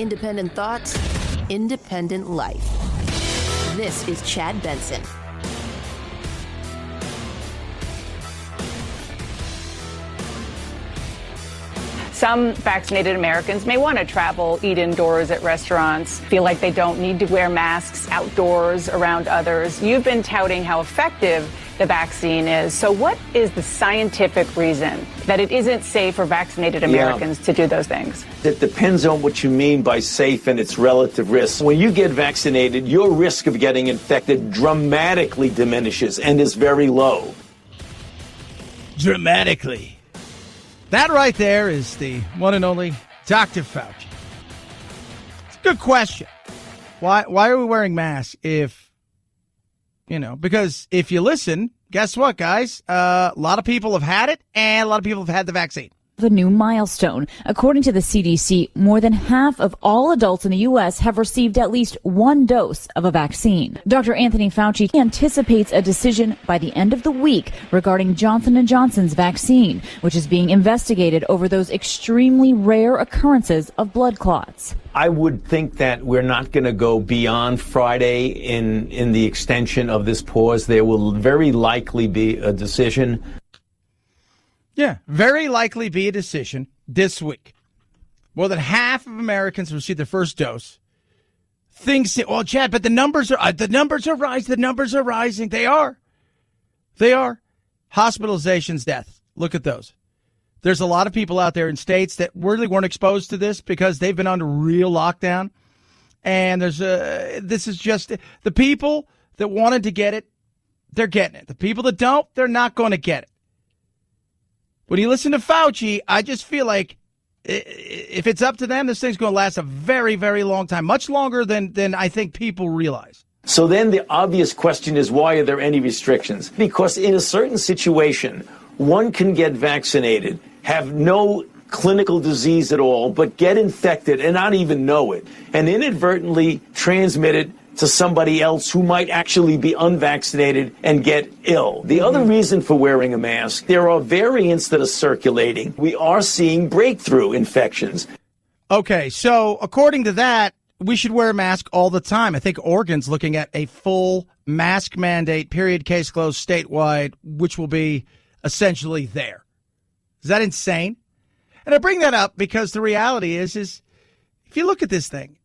Independent thoughts, independent life. This is Chad Benson. Some vaccinated Americans may want to travel, eat indoors at restaurants, feel like they don't need to wear masks outdoors around others. You've been touting how effective the vaccine is. So what is the scientific reason that it isn't safe for vaccinated Americans to do those things? It depends on what you mean by safe and its relative risk. When you get vaccinated, your risk of getting infected dramatically diminishes and is very low. Dramatically. That right there is the one and only Dr. Fauci. It's a good question. Why are we wearing masks because if you listen, guess what, guys? A lot of people have had it and a lot of people have had the vaccine. A new milestone. According to the CDC, more than half of all adults in the U.S. have received at least one dose of a vaccine. Dr. Anthony Fauci anticipates a decision by the end of the week regarding Johnson & Johnson's vaccine, which is being investigated over those extremely rare occurrences of blood clots. I would think that we're not going to go beyond Friday in the extension of this pause. There will very likely be a decision. Yeah, very likely be a decision this week. More than half of Americans received their first dose. Things say, well, Chad, but the numbers are rising. The numbers are rising. They are. Hospitalizations, deaths. Look at those. There's a lot of people out there in states that really weren't exposed to this because they've been under real lockdown. And this is just the people that wanted to get it, they're getting it. The people that don't, they're not going to get it. When you listen to Fauci, I just feel like if it's up to them, this thing's going to last a very, very long time, much longer than I think people realize. So then the obvious question is, why are there any restrictions? Because in a certain situation, one can get vaccinated, have no clinical disease at all, but get infected and not even know it, and inadvertently transmit it to somebody else who might actually be unvaccinated and get ill. The other reason for wearing a mask, there are variants that are circulating. We are seeing breakthrough infections. Okay, so according to that, we should wear a mask all the time. I think Oregon's looking at a full mask mandate, period, case closed, statewide, which will be essentially there. Is that insane? And I bring that up because the reality is if you look at this thing,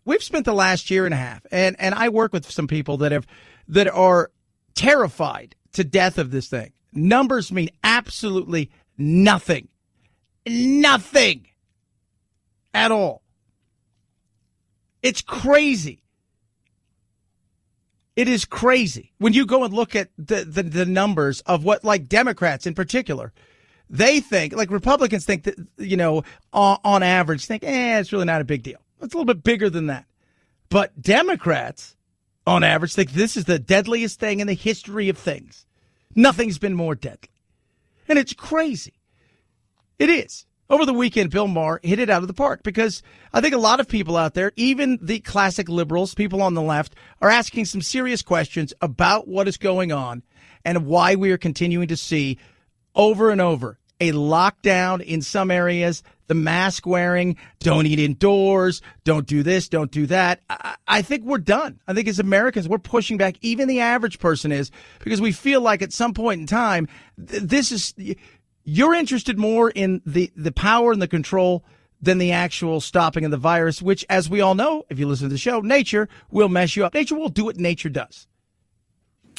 we've spent the last year and a half, and I work with some people that are terrified to death of this thing. Numbers mean absolutely nothing. Nothing at all. It's crazy. It is crazy. When you go and look at the numbers of what, like Democrats in particular, they think, like Republicans think that, on average, think, it's really not a big deal. It's a little bit bigger than that. But Democrats, on average, think this is the deadliest thing in the history of things. Nothing's been more deadly. And it's crazy. It is. Over the weekend, Bill Maher hit it out of the park because I think a lot of people out there, even the classic liberals, people on the left, are asking some serious questions about what is going on and why we are continuing to see over and over a lockdown in some areas, the mask wearing, don't eat indoors, don't do this, don't do that. I think we're done. I think as Americans, we're pushing back. Even the average person is, because we feel like at some point in time, you're interested more in the power and the control than the actual stopping of the virus, which, as we all know, if you listen to the show, nature will mess you up. Nature will do what nature does.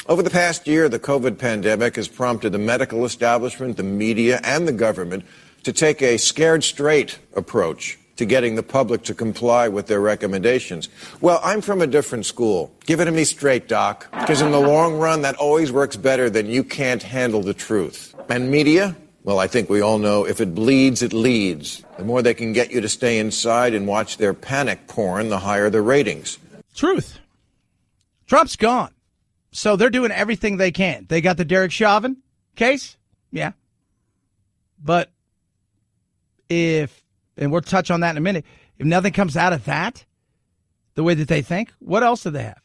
Over the past year, the COVID pandemic has prompted the medical establishment, the media, and the government to take a scared straight approach to getting the public to comply with their recommendations. Well, I'm from a different school. Give it to me straight, Doc, because in the long run, that always works better than you can't handle the truth. And media? Well, I think we all know if it bleeds, it leads. The more they can get you to stay inside and watch their panic porn, the higher the ratings. Truth. Trump's gone. So they're doing everything they can. They got the Derek Chauvin case. Yeah. But and we'll touch on that in a minute, if nothing comes out of that, the way that they think, what else do they have?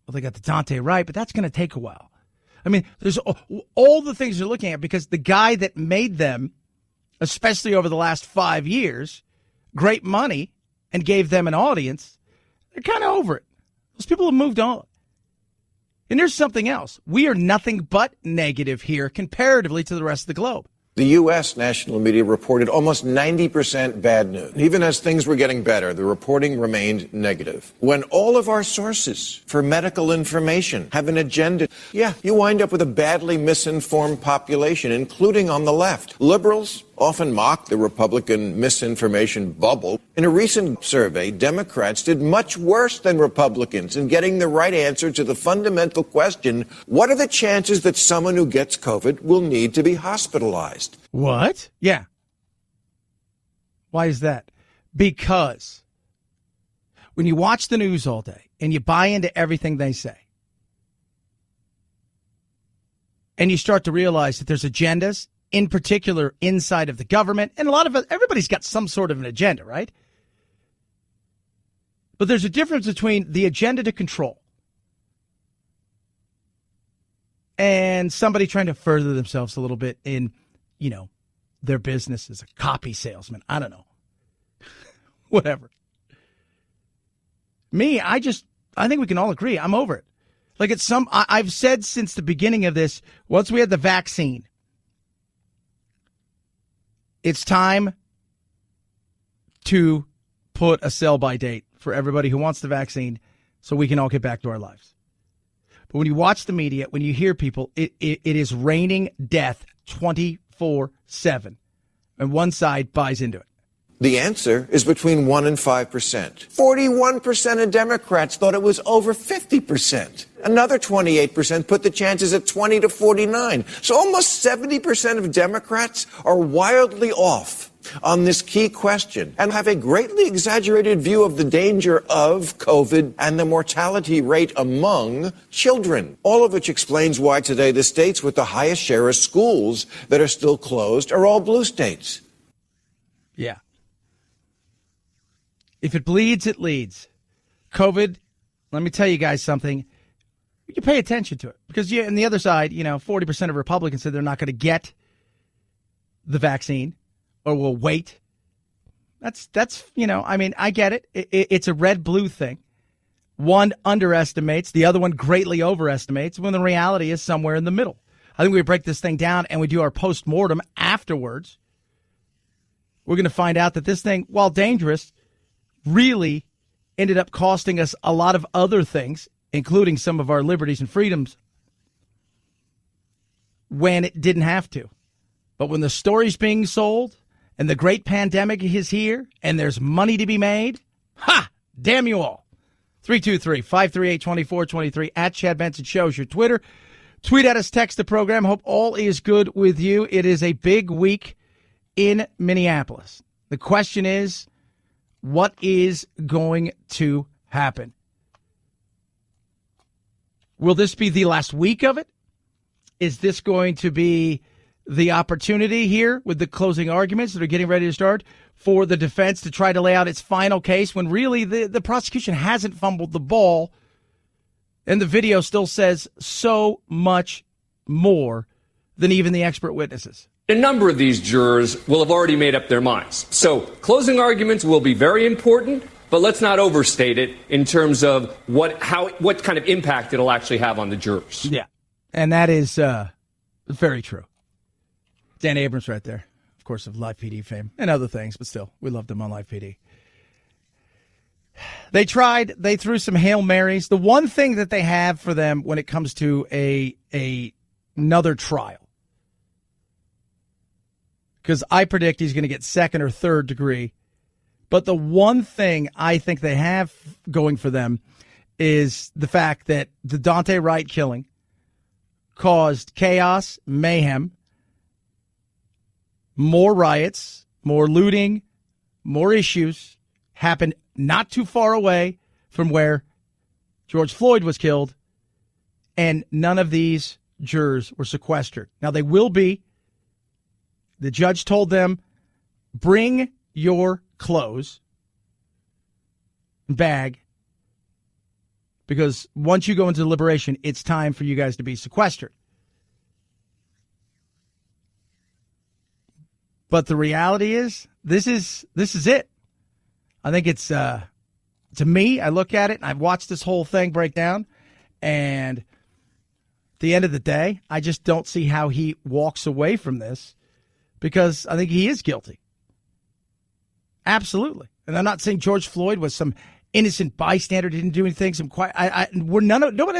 Well, they got the Dante Wright, but that's going to take a while. I mean, there's all the things you're looking at because the guy that made them, especially over the last 5 years, great money and gave them an audience, they're kind of over it. Those people have moved on. And there's something else. We are nothing but negative here comparatively to the rest of the globe. The U.S. national media reported almost 90% bad news. Even as things were getting better, the reporting remained negative. When all of our sources for medical information have an agenda, you wind up with a badly misinformed population, including on the left. Liberals often mock the Republican misinformation bubble. In a recent survey, Democrats did much worse than Republicans in getting the right answer to the fundamental question, what are the chances that someone who gets COVID will need to be hospitalized? What? Yeah. Why is that? Because when you watch the news all day and you buy into everything they say, and you start to realize that there's agendas, in particular inside of the government, and a lot of it, everybody's got some sort of an agenda, right? But there's a difference between the agenda to control and somebody trying to further themselves a little bit in, their business as a copy salesman. I don't know. Whatever. Me, I think we can all agree. I'm over it. Like I've said since the beginning of this, once we had the vaccine, it's time to put a sell-by date for everybody who wants the vaccine so we can all get back to our lives. But when you watch the media, when you hear people, it is raining death 24/7, and one side buys into it. The answer is between 1% and 5%. 41% of Democrats thought it was over 50%. Another 28% put the chances at 20 to 49. So almost 70% of Democrats are wildly off on this key question and have a greatly exaggerated view of the danger of COVID and the mortality rate among children. All of which explains why today the states with the highest share of schools that are still closed are all blue states. Yeah. If it bleeds, it leads. COVID, let me tell you guys something. You pay attention to it. Because on the other side, 40% of Republicans said they're not going to get the vaccine or will wait. That's I get it. It's a red-blue thing. One underestimates, the other one greatly overestimates, when the reality is somewhere in the middle. I think we break this thing down and we do our post-mortem afterwards. We're going to find out that this thing, while dangerous, really ended up costing us a lot of other things, including some of our liberties and freedoms, when it didn't have to. But when the story's being sold and the great pandemic is here and there's money to be made, damn you all. 323-538-2423 at Chad Benson Show's your Twitter. Tweet at us, text the program. Hope all is good with you. It is a big week in Minneapolis. The question is, what is going to happen? Will this be the last week of it? Is this going to be the opportunity here with the closing arguments that are getting ready to start for the defense to try to lay out its final case when really the prosecution hasn't fumbled the ball and the video still says so much more than even the expert witnesses? A number of these jurors will have already made up their minds. So closing arguments will be very important, but let's not overstate it in terms of what kind of impact it'll actually have on the jurors. Yeah, and that is very true. Dan Abrams right there, of course, of Live PD fame and other things, but still, we loved him on Live PD. They threw some Hail Marys. The one thing that they have for them when it comes to another trial, because I predict he's going to get second or third degree. But the one thing I think they have going for them is the fact that the Dante Wright killing caused chaos, mayhem, more riots, more looting, more issues happened not too far away from where George Floyd was killed, and none of these jurors were sequestered. Now, they will be. The judge told them, bring your clothes, bag, because once you go into deliberation, it's time for you guys to be sequestered. But the reality is, this is it. I think it's, to me, I look at it, and I've watched this whole thing break down, and at the end of the day, I just don't see how he walks away from this, because I think he is guilty. Absolutely. And I'm not saying George Floyd was some innocent bystander, didn't do anything. I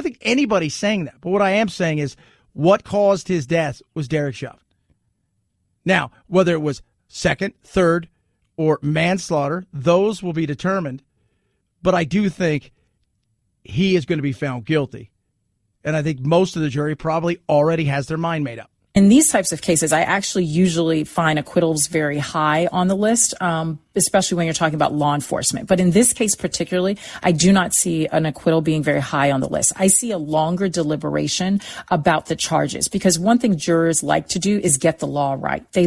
think anybody's saying that. But what I am saying is what caused his death was Derek Chauvin. Now, whether it was second, third, or manslaughter, those will be determined. But I do think he is going to be found guilty. And I think most of the jury probably already has their mind made up. In these types of cases, I actually usually find acquittals very high on the list, especially when you're talking about law enforcement. But in this case particularly, I do not see an acquittal being very high on the list. I see a longer deliberation about the charges, because one thing jurors like to do is get the law right. They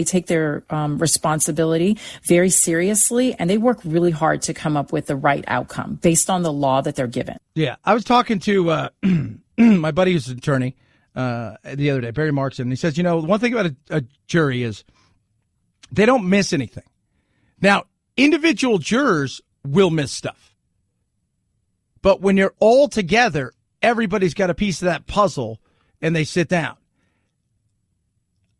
take their responsibility very seriously, and they work really hard to come up with the right outcome based on the law that they're given. Yeah, I was talking to my buddy who's an attorney the other day, Barry Markson, and he says, one thing about a jury is they don't miss anything. Now, individual jurors will miss stuff. But when you're all together, everybody's got a piece of that puzzle, and they sit down.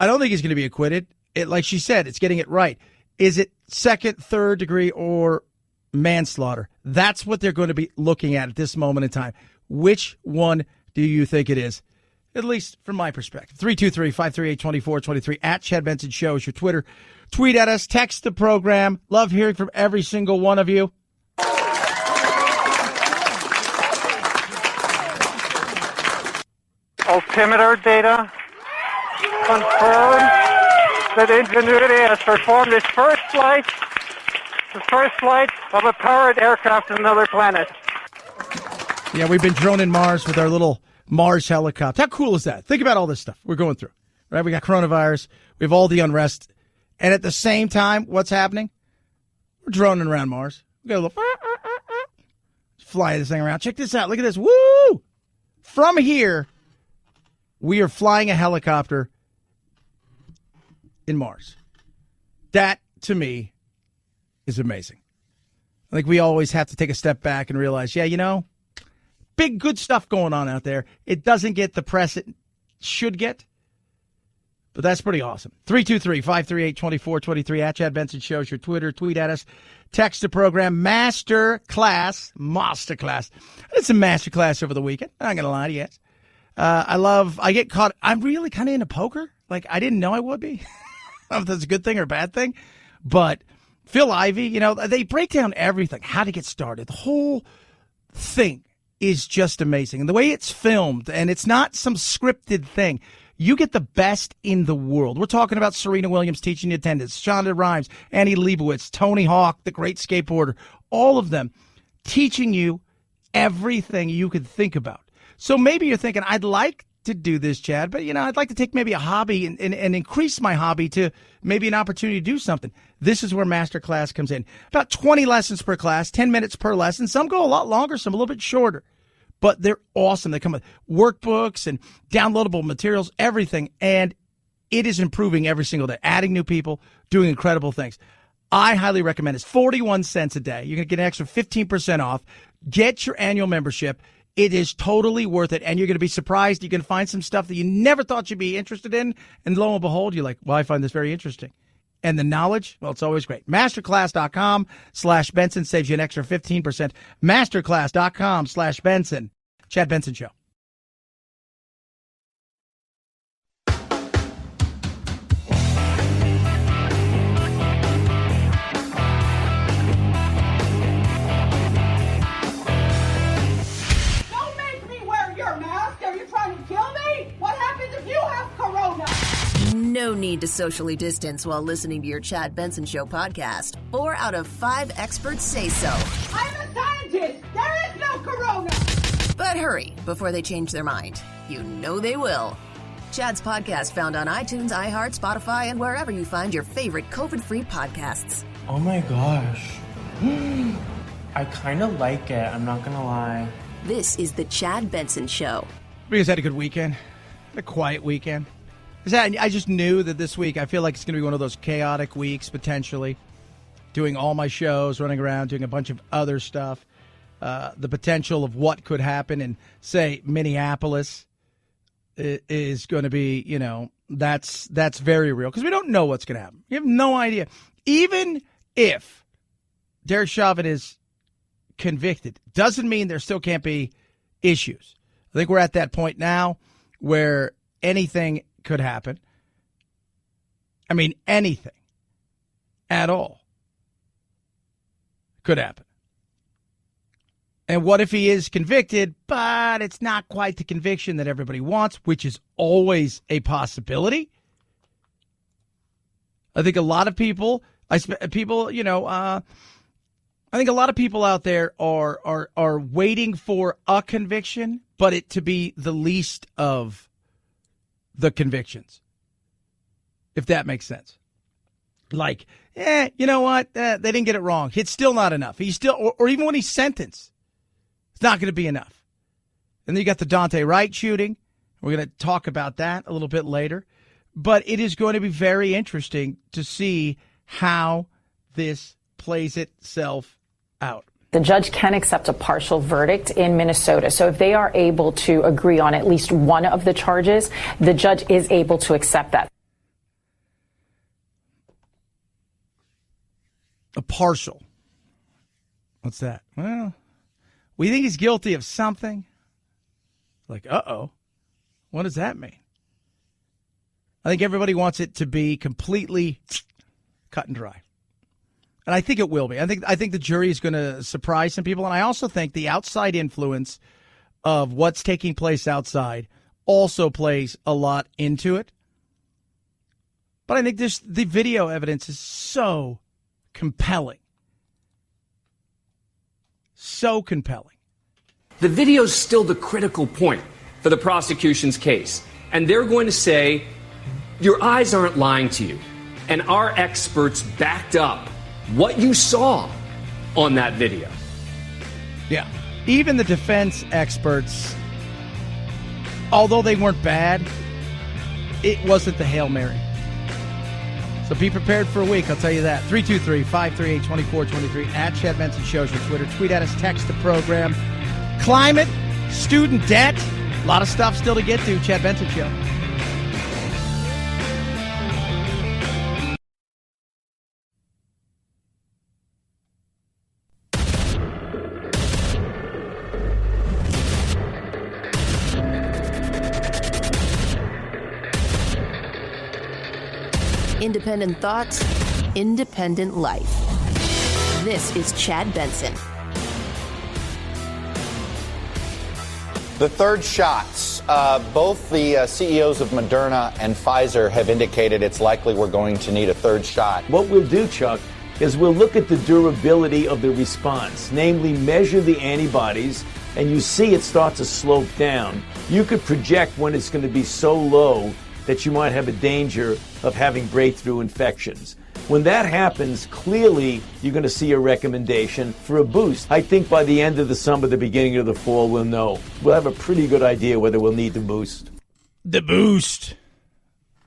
I don't think he's going to be acquitted. Like she said, it's getting it right. Is it second, third degree, or manslaughter? That's what they're going to be looking at this moment in time. Which one do you think it is? At least from my perspective. 323-538-2423 at Chad Benson Show is your Twitter. Tweet at us, text the program. Love hearing from every single one of you. Altimeter data confirm that Ingenuity has performed its first flight of a powered aircraft to another planet. Yeah, we've been droning Mars with our little Mars helicopter. How cool is that? Think about all this stuff we're going through, right? We got coronavirus. We have all the unrest. And at the same time, what's happening? We're droning around Mars. We got a little fly this thing around. Check this out. Look at this. Woo! From here, we are flying a helicopter in Mars. That, to me, is amazing. I think we always have to take a step back and realize, big good stuff going on out there. It doesn't get the press it should get, but that's pretty awesome. 323-538-2423 at Chad Benson Show is your Twitter. Tweet at us. Text the program. Masterclass. It's a masterclass over the weekend. I'm not going to lie to you guys. I get caught. I'm really kind of into poker. Like, I didn't know I would be. I don't know if that's a good thing or a bad thing, but Phil Ivey, they break down everything, how to get started. The whole thing is just amazing. And the way it's filmed, and it's not some scripted thing. You get the best in the world. We're talking about Serena Williams teaching attendance, Shonda Rhimes, Annie Leibovitz, Tony Hawk, the great skateboarder, all of them teaching you everything you could think about. So maybe you're thinking, I'd like to do this, Chad, but, I'd like to take maybe a hobby and increase my hobby to maybe an opportunity to do something. This is where Masterclass comes in. About 20 lessons per class, 10 minutes per lesson. Some go a lot longer, some a little bit shorter. But they're awesome. They come with workbooks and downloadable materials, everything. And it is improving every single day, adding new people, doing incredible things. I highly recommend it. It's 41 cents a day. You're going to get an extra 15% off. Get your annual membership. It is totally worth it. And you're going to be surprised. You can find some stuff that you never thought you'd be interested in. And lo and behold, you're like, well, I find this very interesting. And the knowledge, well, it's always great. Masterclass.com/Benson saves you an extra 15%. Masterclass.com/Benson. Chad Benson Show. Don't make me wear your mask. Are you trying to kill me? What happens if you have corona? No need to socially distance while listening to your Chad Benson Show podcast. 4 out of 5 experts say so. I'm a scientist. There is no corona. But hurry before they change their mind. You know they will. Chad's podcast found on iTunes, iHeart, Spotify, and wherever you find your favorite COVID-free podcasts. Oh my gosh. I kind of like it. I'm not going to lie. This is the Chad Benson Show. You guys had a good weekend? A quiet weekend? I just knew that this week, I feel like it's going to be one of those chaotic weeks, potentially. doing all my shows, running around, doing a bunch of other stuff. The potential of what could happen in, say, Minneapolis is going to be, that's very real because we don't know what's going to happen. We have no idea. Even if Derek Chauvin is convicted, doesn't mean there still can't be issues. I think we're at that point now where anything could happen. I mean, anything at all could happen. And what if he is convicted, but it's not quite the conviction that everybody wants, which is always a possibility? I think a lot of people, I think a lot of people out there are waiting for a conviction, but it to be the least of the convictions, if that makes sense. Like, you know what? They didn't get it wrong. It's still not enough. He's still, or even when he's sentenced, it's not going to be enough. And then you got the Daunte Wright shooting. We're going to talk about that a little bit later. But it is going to be very interesting to see how this plays itself out. The judge can accept a partial verdict in Minnesota. So if they are able to agree on at least one of the charges, the judge is able to accept that. A partial. What's that? Well, we think he's guilty of something. Like, uh-oh. What does that mean? I think everybody wants it to be completely cut and dry. And I think it will be. I think the jury is going to surprise some people. And I also think the outside influence of what's taking place outside also plays a lot into it. But I think the video evidence is so compelling. So compelling. The video's still the critical point for the prosecution's case. And they're going to say, your eyes aren't lying to you. And our experts backed up what you saw on that video. Yeah. Even the defense experts, although they weren't bad, it wasn't the Hail Mary. So be prepared for a week, I'll tell you that. 323-538-2423 at Chad Benson Show's your Twitter. Tweet at us, text the program. Climate, student debt, a lot of stuff still to get to. Chad Benson Show. Independent thoughts, independent life. This is Chad Benson. The third shots. Both the CEOs of Moderna and Pfizer have indicated it's likely we're going to need a third shot. What we'll do, Chuck, is we'll look at the durability of the response, namely measure the antibodies, and you see it start to slope down. You could project when it's going to be so low that you might have a danger of having breakthrough infections. When that happens, clearly you're going to see a recommendation for a boost. I think by the end of the summer, the beginning of the fall, we'll know. We'll have a pretty good idea whether we'll need the boost. The boost.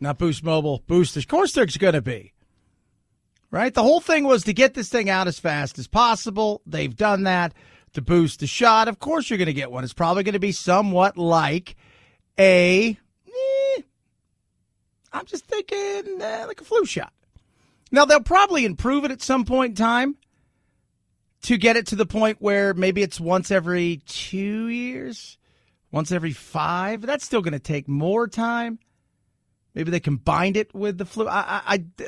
Not Boost Mobile. Boost. Of course there's going to be. Right? The whole thing was to get this thing out as fast as possible. They've done that. To boost the shot, of course you're going to get one. It's probably going to be somewhat like I'm just thinking like a flu shot. Now, they'll probably improve it at some point in time to get it to the point where maybe it's once every 2 years, once every 5. That's still going to take more time. Maybe they combined it with the flu.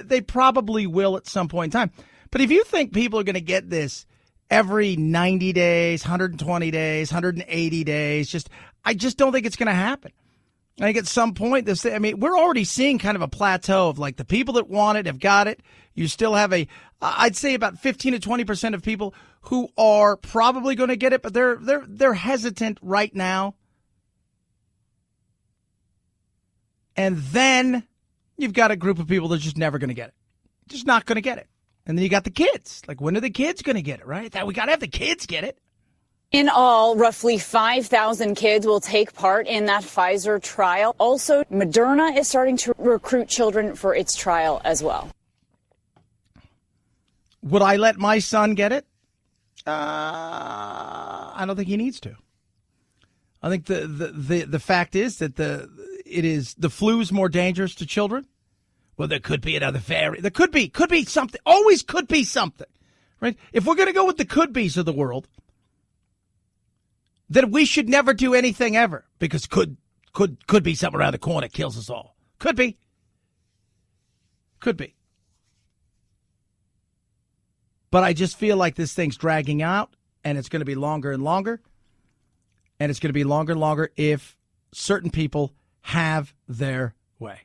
They probably will at some point in time. But if you think people are going to get this every 90 days, 120 days, 180 days, I just don't think it's going to happen. I think at some point, we're already seeing kind of a plateau of like the people that want it have got it. You still have I'd say about 15 to 20% of people who are probably going to get it, but they're hesitant right now. And then you've got a group of people that are just never going to get it. Just not going to get it. And then you got the kids. Like, when are the kids going to get it, right? We got to have the kids get it. In all, roughly 5,000 kids will take part in that Pfizer trial. Also, Moderna is starting to recruit children for its trial as well. Would I let my son get it? I don't think he needs to. I think the fact is that the flu is more dangerous to children. Well, there could be another variant. There could be something. Always could be something, right? If we're going to go with the could be's of the world, then we should never do anything ever, because could be something around the corner that kills us all. Could be. But I just feel like this thing's dragging out, and it's going to be longer and longer, and it's going to be longer and longer if certain people have their way.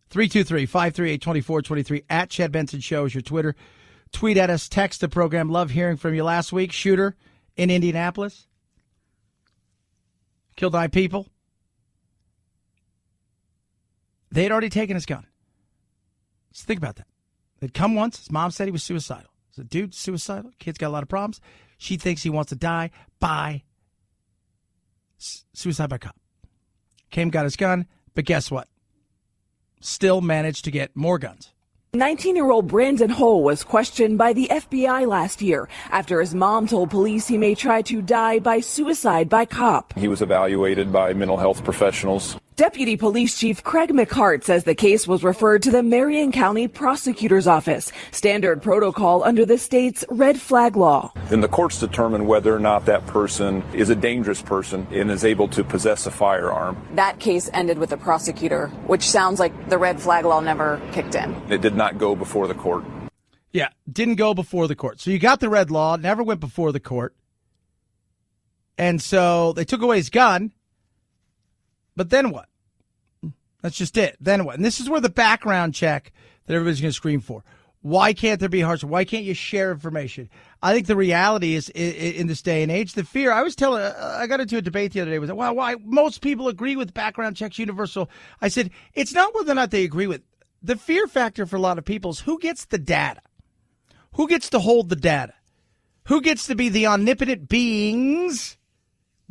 323-538-2423 at Chad Benson Show is your Twitter. Tweet at us, text the program. Love hearing from you. Last week, shooter in Indianapolis killed 9 people. They had already taken his gun. Just think about that. They'd come once. His mom said he was suicidal. He said, dude, suicidal. Kid's got a lot of problems. She thinks he wants to die by suicide by cop. Came, got his gun, but guess what? Still managed to get more guns. 19-year-old Brandon Hull was questioned by the FBI last year after his mom told police he may try to die by suicide by cop. He was evaluated by mental health professionals. Deputy Police Chief Craig McCart says the case was referred to the Marion County Prosecutor's Office, standard protocol under the state's red flag law. Then the courts determine whether or not that person is a dangerous person and is able to possess a firearm. That case ended with the prosecutor, which sounds like the red flag law never kicked in. It did not go before the court. Yeah, didn't go before the court. So you got the red law, never went before the court. And so they took away his gun. But then what? That's just it. Then what? And this is where the background check that everybody's going to scream for. Why can't there be harsher? Why can't you share information? I think the reality is, in this day and age, the fear. I got into a debate the other day. Was why most people agree with background checks universal. I said, it's not whether or not they agree with. The fear factor for a lot of people is who gets the data? Who gets to hold the data? Who gets to be the omnipotent beings,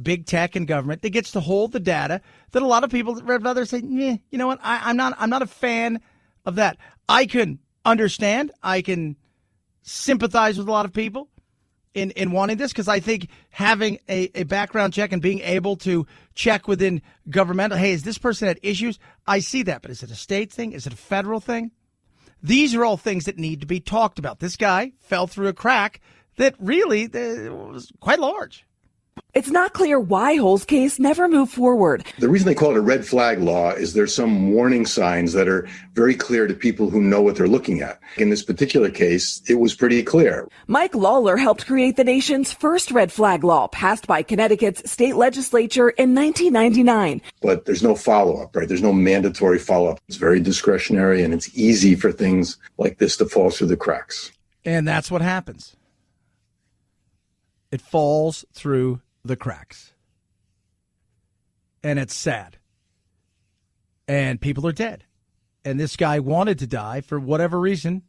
big tech and government, that gets to hold the data that a lot of people rather say, you know what, I'm not a fan of that. I can understand. I can sympathize with a lot of people in wanting this, because I think having a background check and being able to check within governmental, hey, is this person had issues? I see that, but is it a state thing? Is it a federal thing? These are all things that need to be talked about. This guy fell through a crack that really was quite large. It's not clear why Hull's case never moved forward. The reason they call it a red flag law is there's some warning signs that are very clear to people who know what they're looking at. In this particular case, it was pretty clear. Mike Lawler helped create the nation's first red flag law, passed by Connecticut's state legislature in 1999. But there's no follow-up, right? There's no mandatory follow-up. It's very discretionary, and it's easy for things like this to fall through the cracks. And that's what happens. It falls through the cracks. And it's sad. And people are dead. And this guy wanted to die for whatever reason.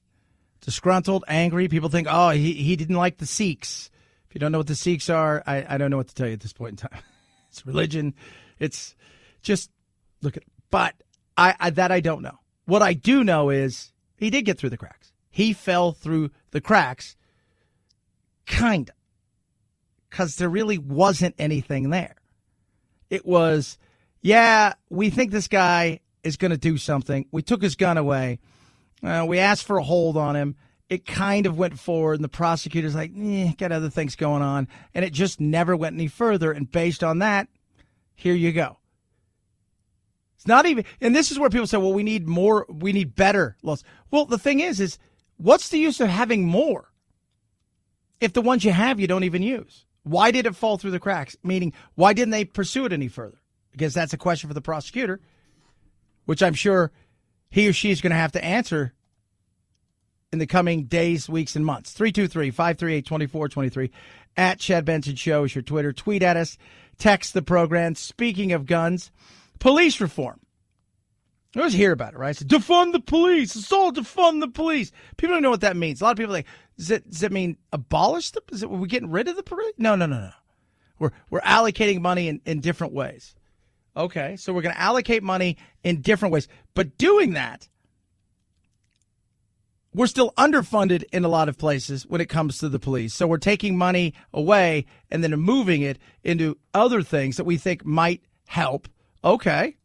Disgruntled, angry. People think, oh, he didn't like the Sikhs. If you don't know what the Sikhs are, I don't know what to tell you at this point in time. It's religion. It's just, look at it. But I don't know. What I do know is he did get through the cracks. He fell through the cracks. Kind of. Because there really wasn't anything there. It was, yeah, we think this guy is going to do something. We took his gun away. We asked for a hold on him. It kind of went forward, and the prosecutor's like, got other things going on. And it just never went any further. And based on that, here you go. It's not even, and this is where people say, well, we need more, we need better laws. Well, the thing is what's the use of having more if the ones you have you don't even use? Why did it fall through the cracks? Meaning, why didn't they pursue it any further? Because that's a question for the prosecutor, which I'm sure he or she is going to have to answer in the coming days, weeks, and months. 323-538-2423 at Chad Benson Show is your Twitter. Tweet at us. Text the program. Speaking of guns, police reform. I always hear about it, right? So defund the police. It's all defund the police. People don't know what that means. A lot of people are like, does it mean abolish the? Are we getting rid of the police? No. We're allocating money in different ways. Okay, so we're going to allocate money in different ways, but doing that we're still underfunded in a lot of places when it comes to the police. So we're taking money away and then moving it into other things that we think might help. Okay.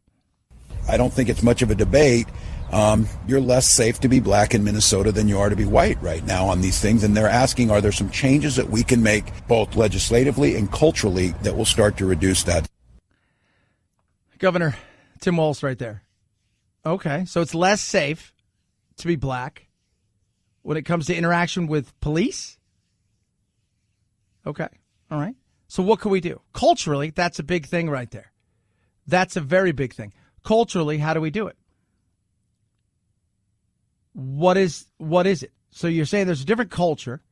I don't think it's much of a debate. You're less safe to be black in Minnesota than you are to be white right now on these things. And they're asking, are there some changes that we can make both legislatively and culturally that will start to reduce that? Governor Tim Walz right there. Okay. So it's less safe to be black when it comes to interaction with police? Okay. All right. So what can we do? Culturally, that's a big thing right there. That's a very big thing. Culturally, how do we do it? What is it? So you're saying there's a different culture.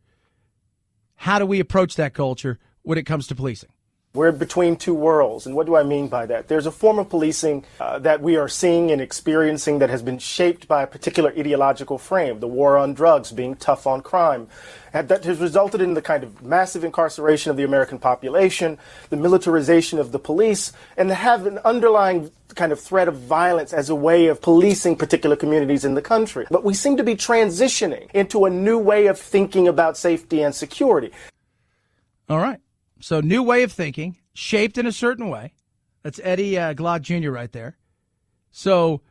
How do we approach that culture when it comes to policing? We're between two worlds. And what do I mean by that? There's a form of policing that we are seeing and experiencing that has been shaped by a particular ideological frame, the war on drugs, being tough on crime. And that has resulted in the kind of massive incarceration of the American population, the militarization of the police, and to have an underlying kind of threat of violence as a way of policing particular communities in the country. But we seem to be transitioning into a new way of thinking about safety and security. All right. So new way of thinking, shaped in a certain way. That's Eddie Glaude Jr. right there. So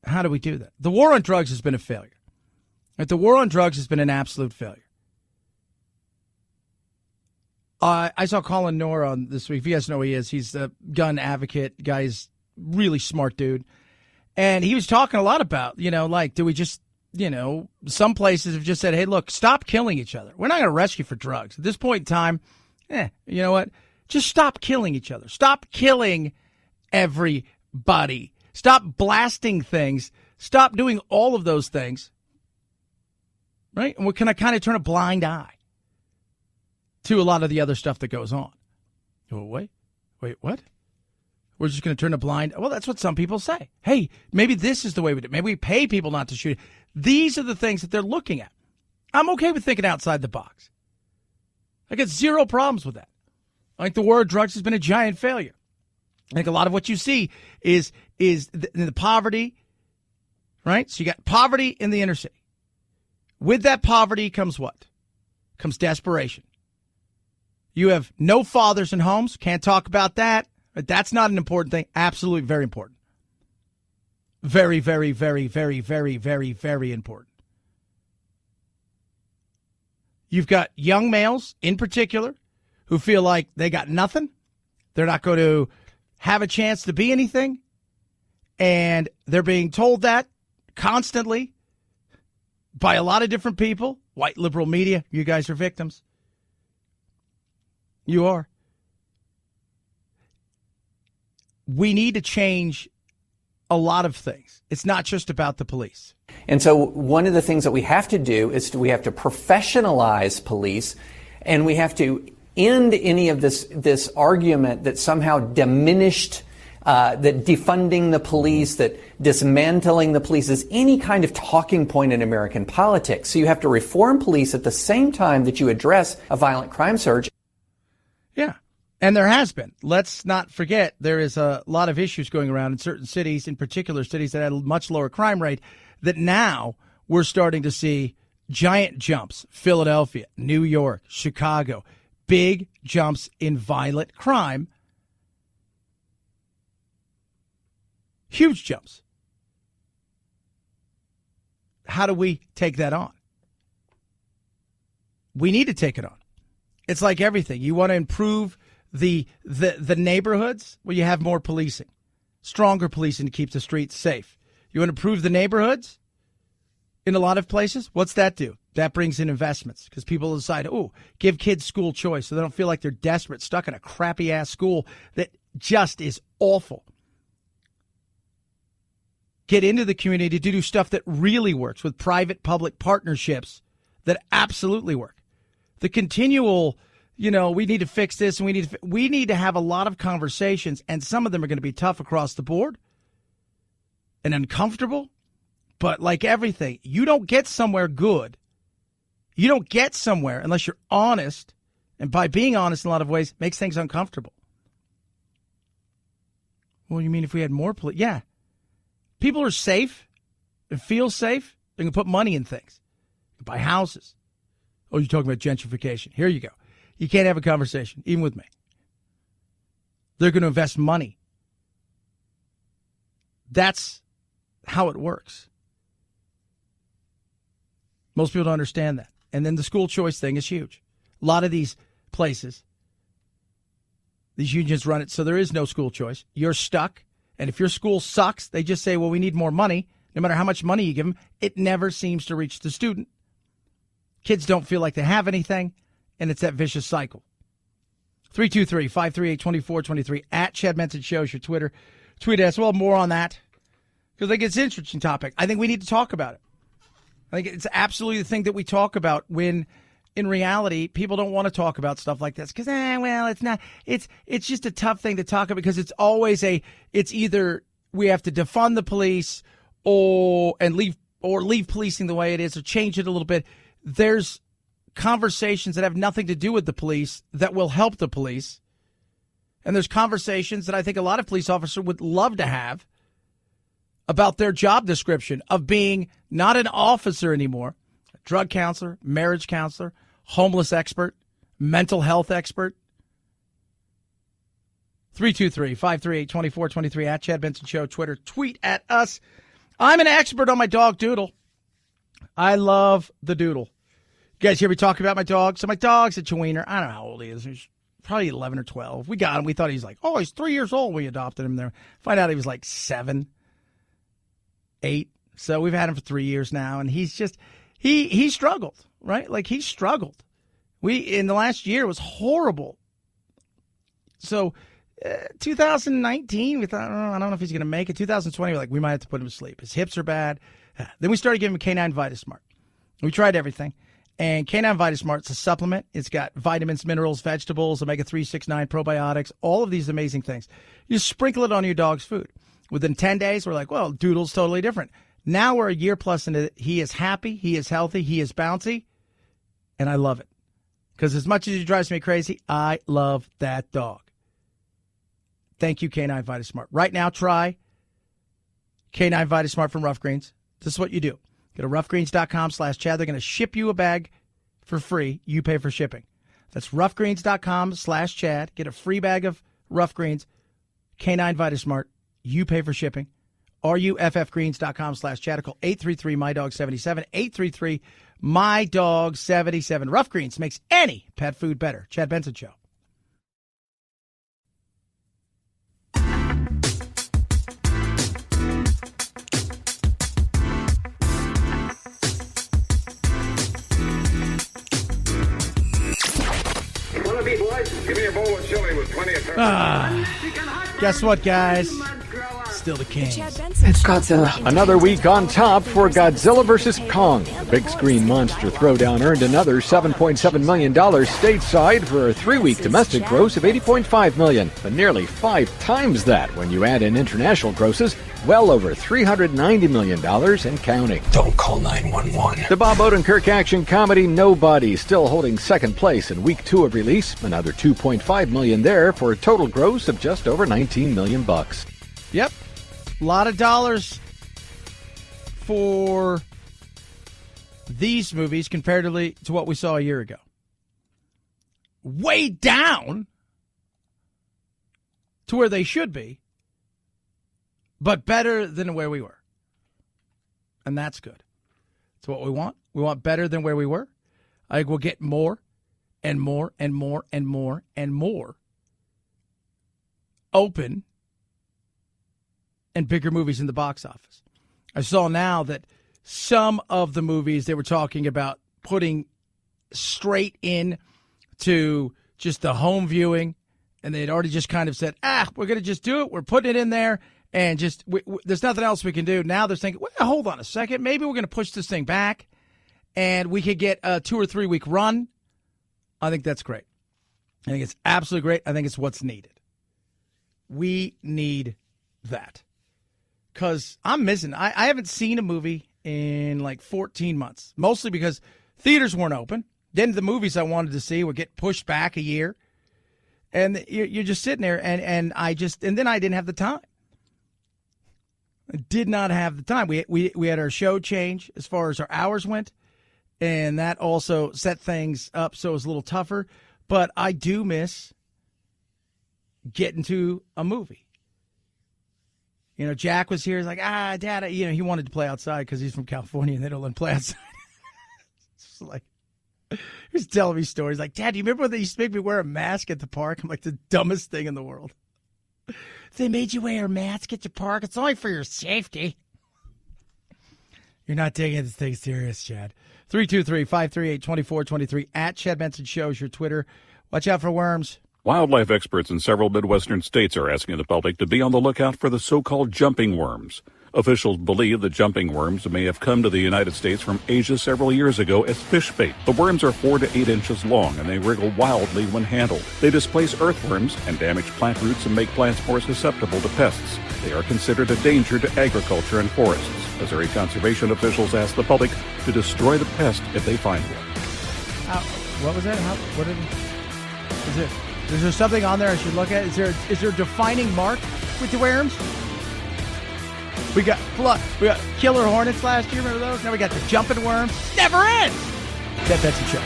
how do we do that? The war on drugs has been a failure. Right? The war on drugs has been an absolute failure. I saw Colin Noor on this week. If you guys know who he is, he's a gun advocate. Guy's really smart dude. And he was talking a lot about, do we just, some places have just said, hey, look, stop killing each other. We're not going to arrest you for drugs. At this point in time, you know what? Just stop killing each other. Stop killing everybody. Stop blasting things. Stop doing all of those things. Right? And we're going to kind of turn a blind eye to a lot of the other stuff that goes on. Oh, wait, what? We're just going to turn a blind. Well, that's what some people say. Hey, maybe this is the way we do it. Maybe we pay people not to shoot. These are the things that they're looking at. I'm okay with thinking outside the box. I got zero problems with that. I think the war on drugs has been a giant failure. I think a lot of what you see is the poverty, right? So you got poverty in the inner city. With that poverty comes what? Comes desperation. You have no fathers in homes. Can't talk about that. But that's not an important thing. Absolutely very important. Very, very, very, very, very, very, very important. You've got young males in particular who feel like they got nothing. They're not going to have a chance to be anything. And they're being told that constantly by a lot of different people. White liberal media, you guys are victims. You are. We need to change a lot of things. It's not just about the police. And so one of the things that we have to do is we have to professionalize police, and we have to end any of this argument that somehow diminished, that defunding the police, that dismantling the police is any kind of talking point in American politics. So you have to reform police at the same time that you address a violent crime surge. Yeah. And there has been. Let's not forget there is a lot of issues going around in certain cities, in particular cities that had a much lower crime rate, that now we're starting to see giant jumps. Philadelphia, New York, Chicago, big jumps in violent crime. Huge jumps. How do we take that on? We need to take it on. It's like everything. You want to improve the neighborhoods? Well, you have more policing, stronger policing to keep the streets safe. You want to improve the neighborhoods in a lot of places? What's that do? That brings in investments because people decide, give kids school choice so they don't feel like they're desperate, stuck in a crappy ass school that just is awful. Get into the community to do stuff that really works with private-public partnerships that absolutely work. The continual, we need to fix this and we need to have a lot of conversations, and some of them are going to be tough across the board and uncomfortable. But like everything, you don't get somewhere good. You don't get somewhere unless you're honest, and by being honest in a lot of ways makes things uncomfortable. Well, you mean if we had more police? Yeah. People are safe and feel safe, they can put money in things. You can buy houses. Oh, you're talking about gentrification. Here you go. You can't have a conversation, even with me. They're going to invest money. That's how it works. Most people don't understand that. And then the school choice thing is huge. A lot of these places, these unions run it so there is no school choice. You're stuck. And if your school sucks, they just say, well, we need more money. No matter how much money you give them, it never seems to reach the student. Kids don't feel like they have anything, and it's that vicious cycle. 323-538-2423 at Chad Benson Show is your Twitter. Tweet us. Well, more on that because I think it's an interesting topic. I think we need to talk about it. I think it's absolutely the thing that we talk about when, in reality, people don't want to talk about stuff like this because, well, it's not. It's just a tough thing to talk about because it's always it's either we have to defund the police or leave policing the way it is or change it a little bit. There's conversations that have nothing to do with the police that will help the police. And there's conversations that I think a lot of police officers would love to have about their job description of being not an officer anymore, a drug counselor, marriage counselor, homeless expert, mental health expert. 323-538-2423 at Chad Benson Show, Twitter. Tweet at us. I'm an expert on my dog Doodle. I love the Doodle. You guys hear me talk about my dog? So my dog's a tweener. I don't know how old he is. He's probably 11 or 12. We got him. We thought he's like, he's 3 years old. We adopted him there. Find out he was like 7, 8. So we've had him for 3 years now. And he's just, he struggled, right? Like he struggled. In the last year, it was horrible. So 2019, we thought, I don't know if he's going to make it. 2020, we're like, we might have to put him to sleep. His hips are bad. Then we started giving him Canine VitaSmart. We tried everything. And Canine VitaSmart's a supplement. It's got vitamins, minerals, vegetables, omega-3, 6, 9, probiotics, all of these amazing things. You sprinkle it on your dog's food. Within 10 days, we're like, well, Doodle's totally different. Now we're a year plus into it. He is happy. He is healthy. He is bouncy. And I love it. Because as much as he drives me crazy, I love that dog. Thank you, Canine VitaSmart. Right now, try Canine VitaSmart from Rough Greens. This is what you do. Go to roughgreens.com/Chad. They're going to ship you a bag for free. You pay for shipping. That's roughgreens.com/Chad. Get a free bag of Rough Greens, Canine VitaSmart. You pay for shipping. RUFFgreens.com/Chad. Call 833-MY-DOG-77. 833-MY-DOG-77. Rough Greens makes any pet food better. Chad Benson Show. Give me a bowl of chili with plenty of pepper. Guess what, guys? Still the king. It's Godzilla. Another week on top for Godzilla vs. Kong. The big screen monster throwdown earned another $7.7 million stateside for a 3-week domestic gross of $80.5 million, but nearly 5 times that when you add in international grosses, well over $390 million and counting. Don't call 911. The Bob Odenkirk action comedy Nobody still holding second place in week 2 of release. Another $2.5 million there for a total gross of just over $19 million. Yep. A lot of dollars for these movies comparatively to what we saw a year ago. Way down to where they should be, but better than where we were. And that's good. That's what we want. We want better than where we were. I think we'll get more and more and more and more and more open and bigger movies in the box office. I saw now that some of the movies they were talking about putting straight in to just the home viewing, and they'd already just kind of said, we're going to just do it. We're putting it in there, and just there's nothing else we can do. Now they're thinking, well, hold on a second. Maybe we're going to push this thing back, and we could get a 2 or 3 week run. I think that's great. I think it's absolutely great. I think it's what's needed. We need that. Because I'm missing. I haven't seen a movie in like 14 months, mostly because theaters weren't open. Then the movies I wanted to see would get pushed back a year. And you're just sitting there, and then I didn't have the time. did not have the time. We had our show change as far as our hours went, and that also set things up so it was a little tougher. But I do miss getting to a movie. You know, Jack was here. He's like, Dad, you know, he wanted to play outside because he's from California and they don't let him play outside. It's like, he's telling me stories like, Dad, do you remember when they used to make me wear a mask at the park? I'm like, the dumbest thing in the world. They made you wear a mask at the park. It's only for your safety. You're not taking this thing serious, Chad. 323-538-2423 at Chad Benson Show is your Twitter. Watch out for worms. Wildlife experts in several Midwestern states are asking the public to be on the lookout for the so-called jumping worms. Officials believe the jumping worms may have come to the United States from Asia several years ago as fish bait. The worms are 4 to 8 inches long, and they wriggle wildly when handled. They displace earthworms and damage plant roots and make plants more susceptible to pests. They are considered a danger to agriculture and forests. Missouri conservation officials ask the public to destroy the pest if they find one. What was that? Is there something on there I should look at? Is there a defining mark with the worms? We got killer hornets last year. Remember those? Now we got the jumping worms. Never ends. Chad Benson Show.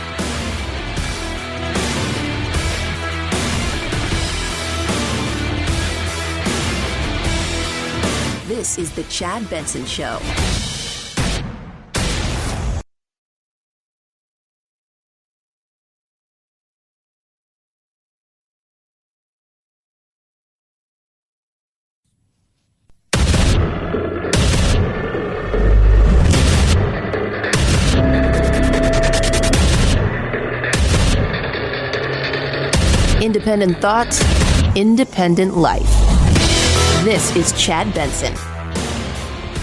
This is the Chad Benson Show. Independent thoughts, independent life. This is Chad Benson.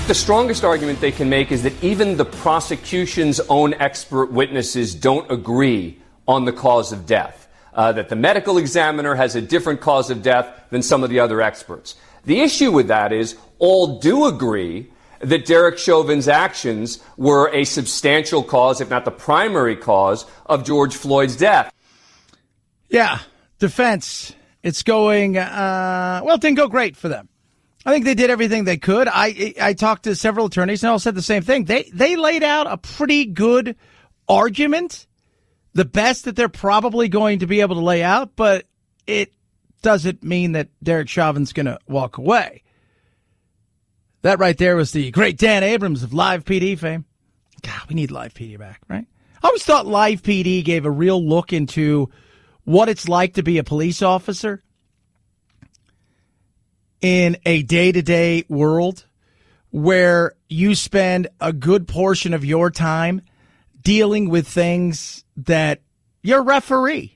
The strongest argument they can make is that even the prosecution's own expert witnesses don't agree on the cause of death, that the medical examiner has a different cause of death than some of the other experts. The issue with that is all do agree that Derek Chauvin's actions were a substantial cause, if not the primary cause, of George Floyd's death. Yeah, defense. It's going, it didn't go great for them. I think they did everything they could. I talked to several attorneys and all said the same thing. They laid out a pretty good argument, the best that they're probably going to be able to lay out, but it doesn't mean that Derek Chauvin's going to walk away. That right there was the great Dan Abrams of Live PD fame. God, we need Live PD back, right? I always thought Live PD gave a real look into what it's like to be a police officer in a day-to-day world where you spend a good portion of your time dealing with things that you're a referee.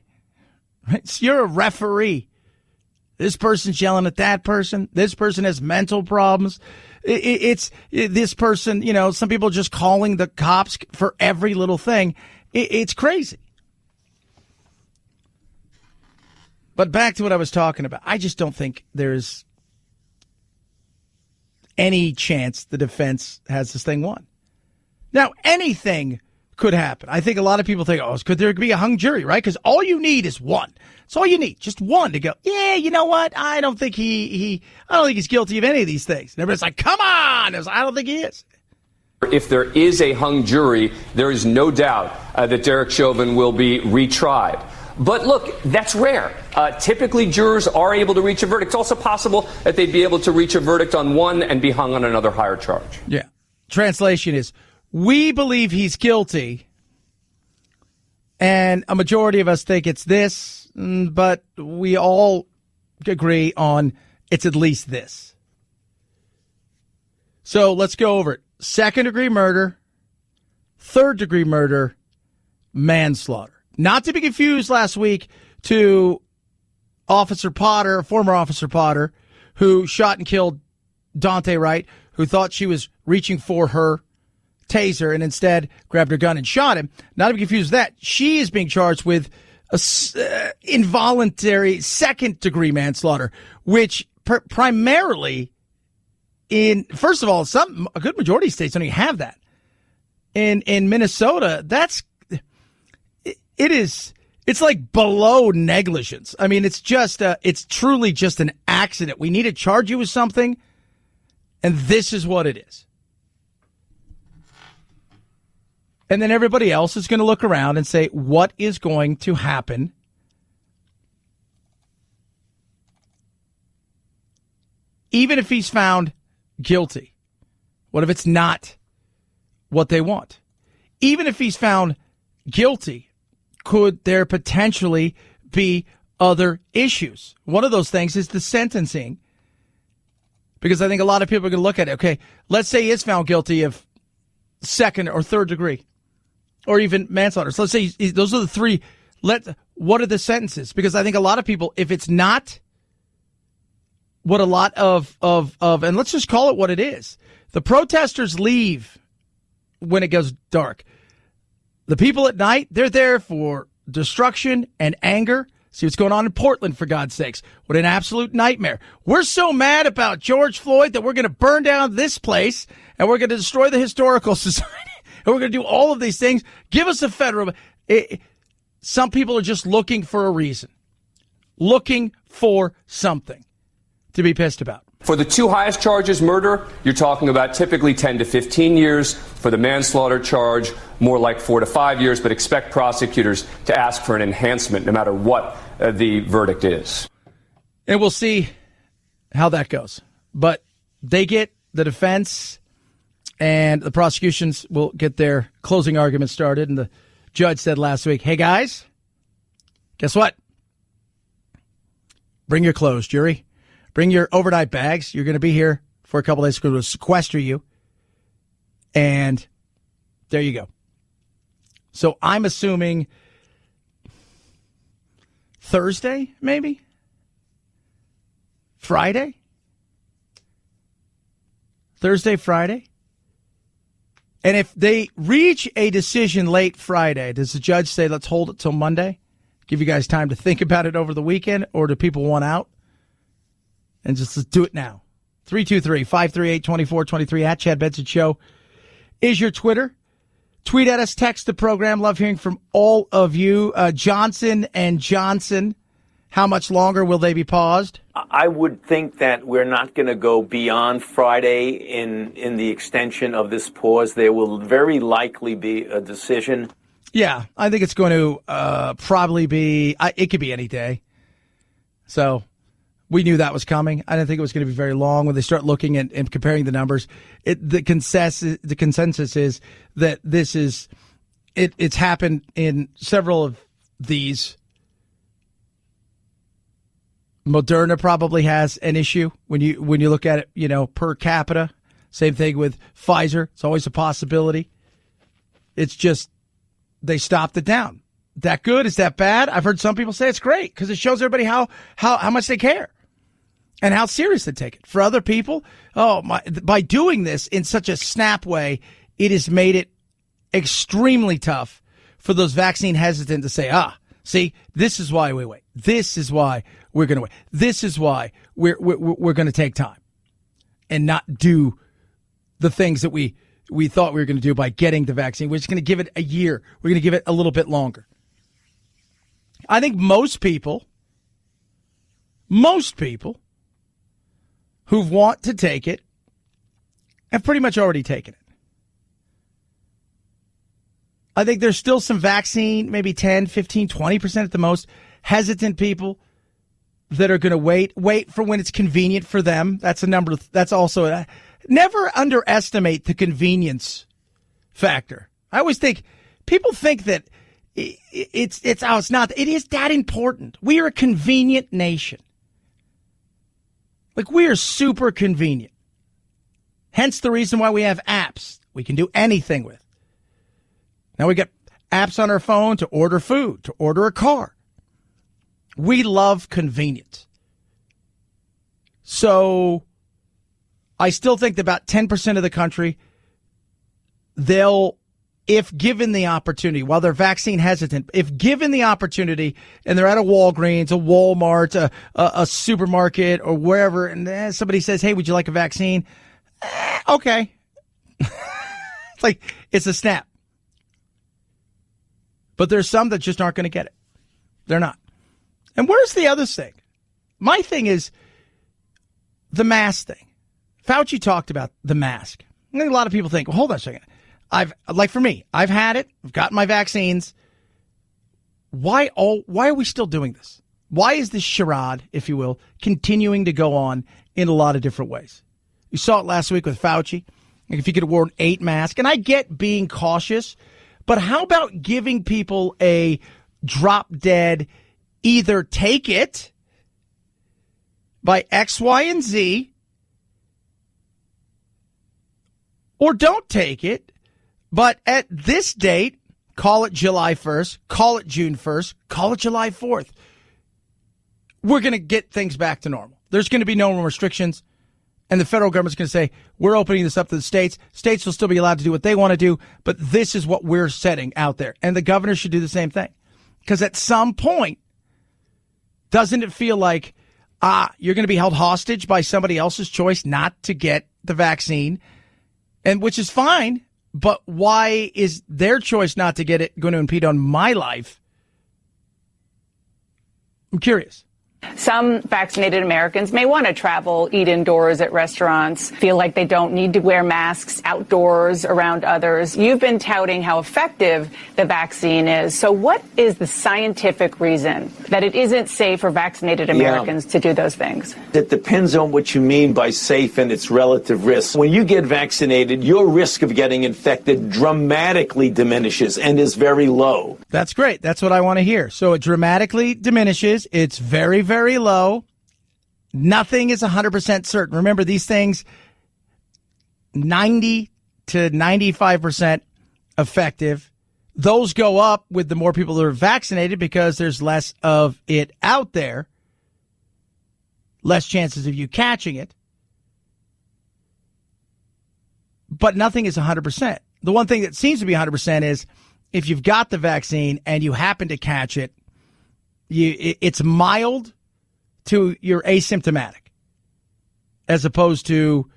Right? So you're a referee. This person's yelling at that person. This person has mental problems. It's this person, you know, some people just calling the cops for every little thing. It's crazy. But back to what I was talking about. I just don't think there's any chance the defense has this thing won. Now, anything could happen. I think a lot of people think, could there be a hung jury, right? Because all you need is one. It's all you need, just one to go, yeah, you know what? I don't think I don't think he's guilty of any of these things. And everybody's like, come on. I don't think he is. If there is a hung jury, there is no doubt that Derek Chauvin will be retried. But look, that's rare. Typically, jurors are able to reach a verdict. It's also possible that they'd be able to reach a verdict on one and be hung on another higher charge. Yeah. Translation is, we believe he's guilty, and a majority of us think it's this, but we all agree on it's at least this. So let's go over it. Second-degree murder, third-degree murder, manslaughter. Not to be confused last week to Officer Potter, former Officer Potter, who shot and killed Dante Wright, who thought she was reaching for her taser and instead grabbed her gun and shot him. Not to be confused with that. She is being charged with involuntary second-degree manslaughter, which primarily first of all, a good majority of states don't even have that. In Minnesota, it's like below negligence. I mean, it's truly just an accident. We need to charge you with something, And this is what it is. And then everybody else is going to look around and say, what is going to happen even if he's found guilty? What if it's not what they want? Even if he's found guilty, could there potentially be other issues? One of those things is the sentencing, because I think a lot of people are going to look at it. Okay, let's say he is found guilty of second or third degree, or even manslaughter. So let's say those are the three. What are the sentences? Because I think a lot of people, if it's not what a lot of, and let's just call it what it is. The protesters leave when it goes dark. The people at night, they're there for destruction and anger. See what's going on in Portland, for God's sakes. What an absolute nightmare. We're so mad about George Floyd that we're going to burn down this place and we're going to destroy the historical society and we're going to do all of these things. Give us a federal. Some people are just looking for a reason, looking for something to be pissed about. For the two highest charges, murder, you're talking about typically 10 to 15 years. For the manslaughter charge, more like 4 to 5 years, but expect prosecutors to ask for an enhancement no matter what the verdict is. And we'll see how that goes. But they get the defense and the prosecutions will get their closing argument started. And the judge said last week, hey, guys, guess what? Bring your clothes, jury. Bring your overnight bags. You're going to be here for a couple days. We're going to sequester you. And there you go. So I'm assuming Thursday, maybe? Friday? Thursday, Friday? And if they reach a decision late Friday, does the judge say, let's hold it till Monday? Give you guys time to think about it over the weekend? Or do people want out? And just let's do it now. 323-538-2423 at Chad Benson Show is your Twitter. Tweet at us, text the program. Love hearing from all of you. Johnson & Johnson, how much longer will they be paused? I would think that we're not going to go beyond Friday in the extension of this pause. There will very likely be a decision. Yeah, I think it's going to probably be, it could be any day. So we knew that was coming. I didn't think it was going to be very long. When they start looking at and comparing the numbers, the consensus is that this is it's happened in several of these. Moderna probably has an issue when you look at it, per capita. Same thing with Pfizer. It's always a possibility. It's just they stopped it down. That good? Is that bad? I've heard some people say it's great because it shows everybody how much they care. And how serious they take it. For other people, by doing this in such a snap way, it has made it extremely tough for those vaccine hesitant to say, see, this is why we wait. This is why we're going to wait. This is why we're going to take time and not do the things that we thought we were going to do by getting the vaccine. We're just going to give it a year. We're going to give it a little bit longer. I think most people who want to take it have pretty much already taken it. I think there's still some vaccine, maybe 10, 15, 20% at the most, hesitant people that are going to wait for when it's convenient for them. That's a number. That's also never underestimate the convenience factor. I always think people think that it's not. It is that important. We are a convenient nation. Like, we are super convenient. Hence the reason why we have apps we can do anything with. Now we got apps on our phone to order food, to order a car. We love convenience. So I still think that about 10% of the country, if given the opportunity, while they're vaccine hesitant, if given the opportunity and they're at a Walgreens, a Walmart, a supermarket or wherever, and somebody says, hey, would you like a vaccine? Okay. It's like, it's a snap. But there's some that just aren't going to get it. They're not. And where's the other thing? My thing is the mask thing. Fauci talked about the mask. I think a lot of people think, well, hold on a second. For me, I've had it. I've gotten my vaccines. Why are we still doing this? Why is this charade, if you will, continuing to go on in a lot of different ways? You saw it last week with Fauci. If you could have worn 8 masks, and I get being cautious, but how about giving people a drop dead, either take it by X, Y, and Z, or don't take it, but at this date, call it July 1st, call it June 1st, call it July 4th. We're going to get things back to normal. There's going to be no more restrictions. And the federal government's going to say, we're opening this up to the states. States will still be allowed to do what they want to do, but this is what we're setting out there. And the governor should do the same thing. Because at some point, doesn't it feel like, you're going to be held hostage by somebody else's choice not to get the vaccine? And which is fine, but why is their choice not to get it going to impede on my life? I'm curious. Some vaccinated Americans may want to travel, eat indoors at restaurants, feel like they don't need to wear masks outdoors around others. You've been touting how effective the vaccine is. So what is the scientific reason that it isn't safe for vaccinated Americans to do those things? It depends on what you mean by safe and its relative risk. When you get vaccinated, your risk of getting infected dramatically diminishes and is very low. That's great. That's what I want to hear. So it dramatically diminishes. It's very, very low. Nothing is 100% certain. Remember, these things, 90 to 95% effective. Those go up with the more people that are vaccinated because there's less of it out there. Less chances of you catching it. But nothing is 100%. The one thing that seems to be 100% is if you've got the vaccine and you happen to catch it, it's mild to you're asymptomatic as opposed to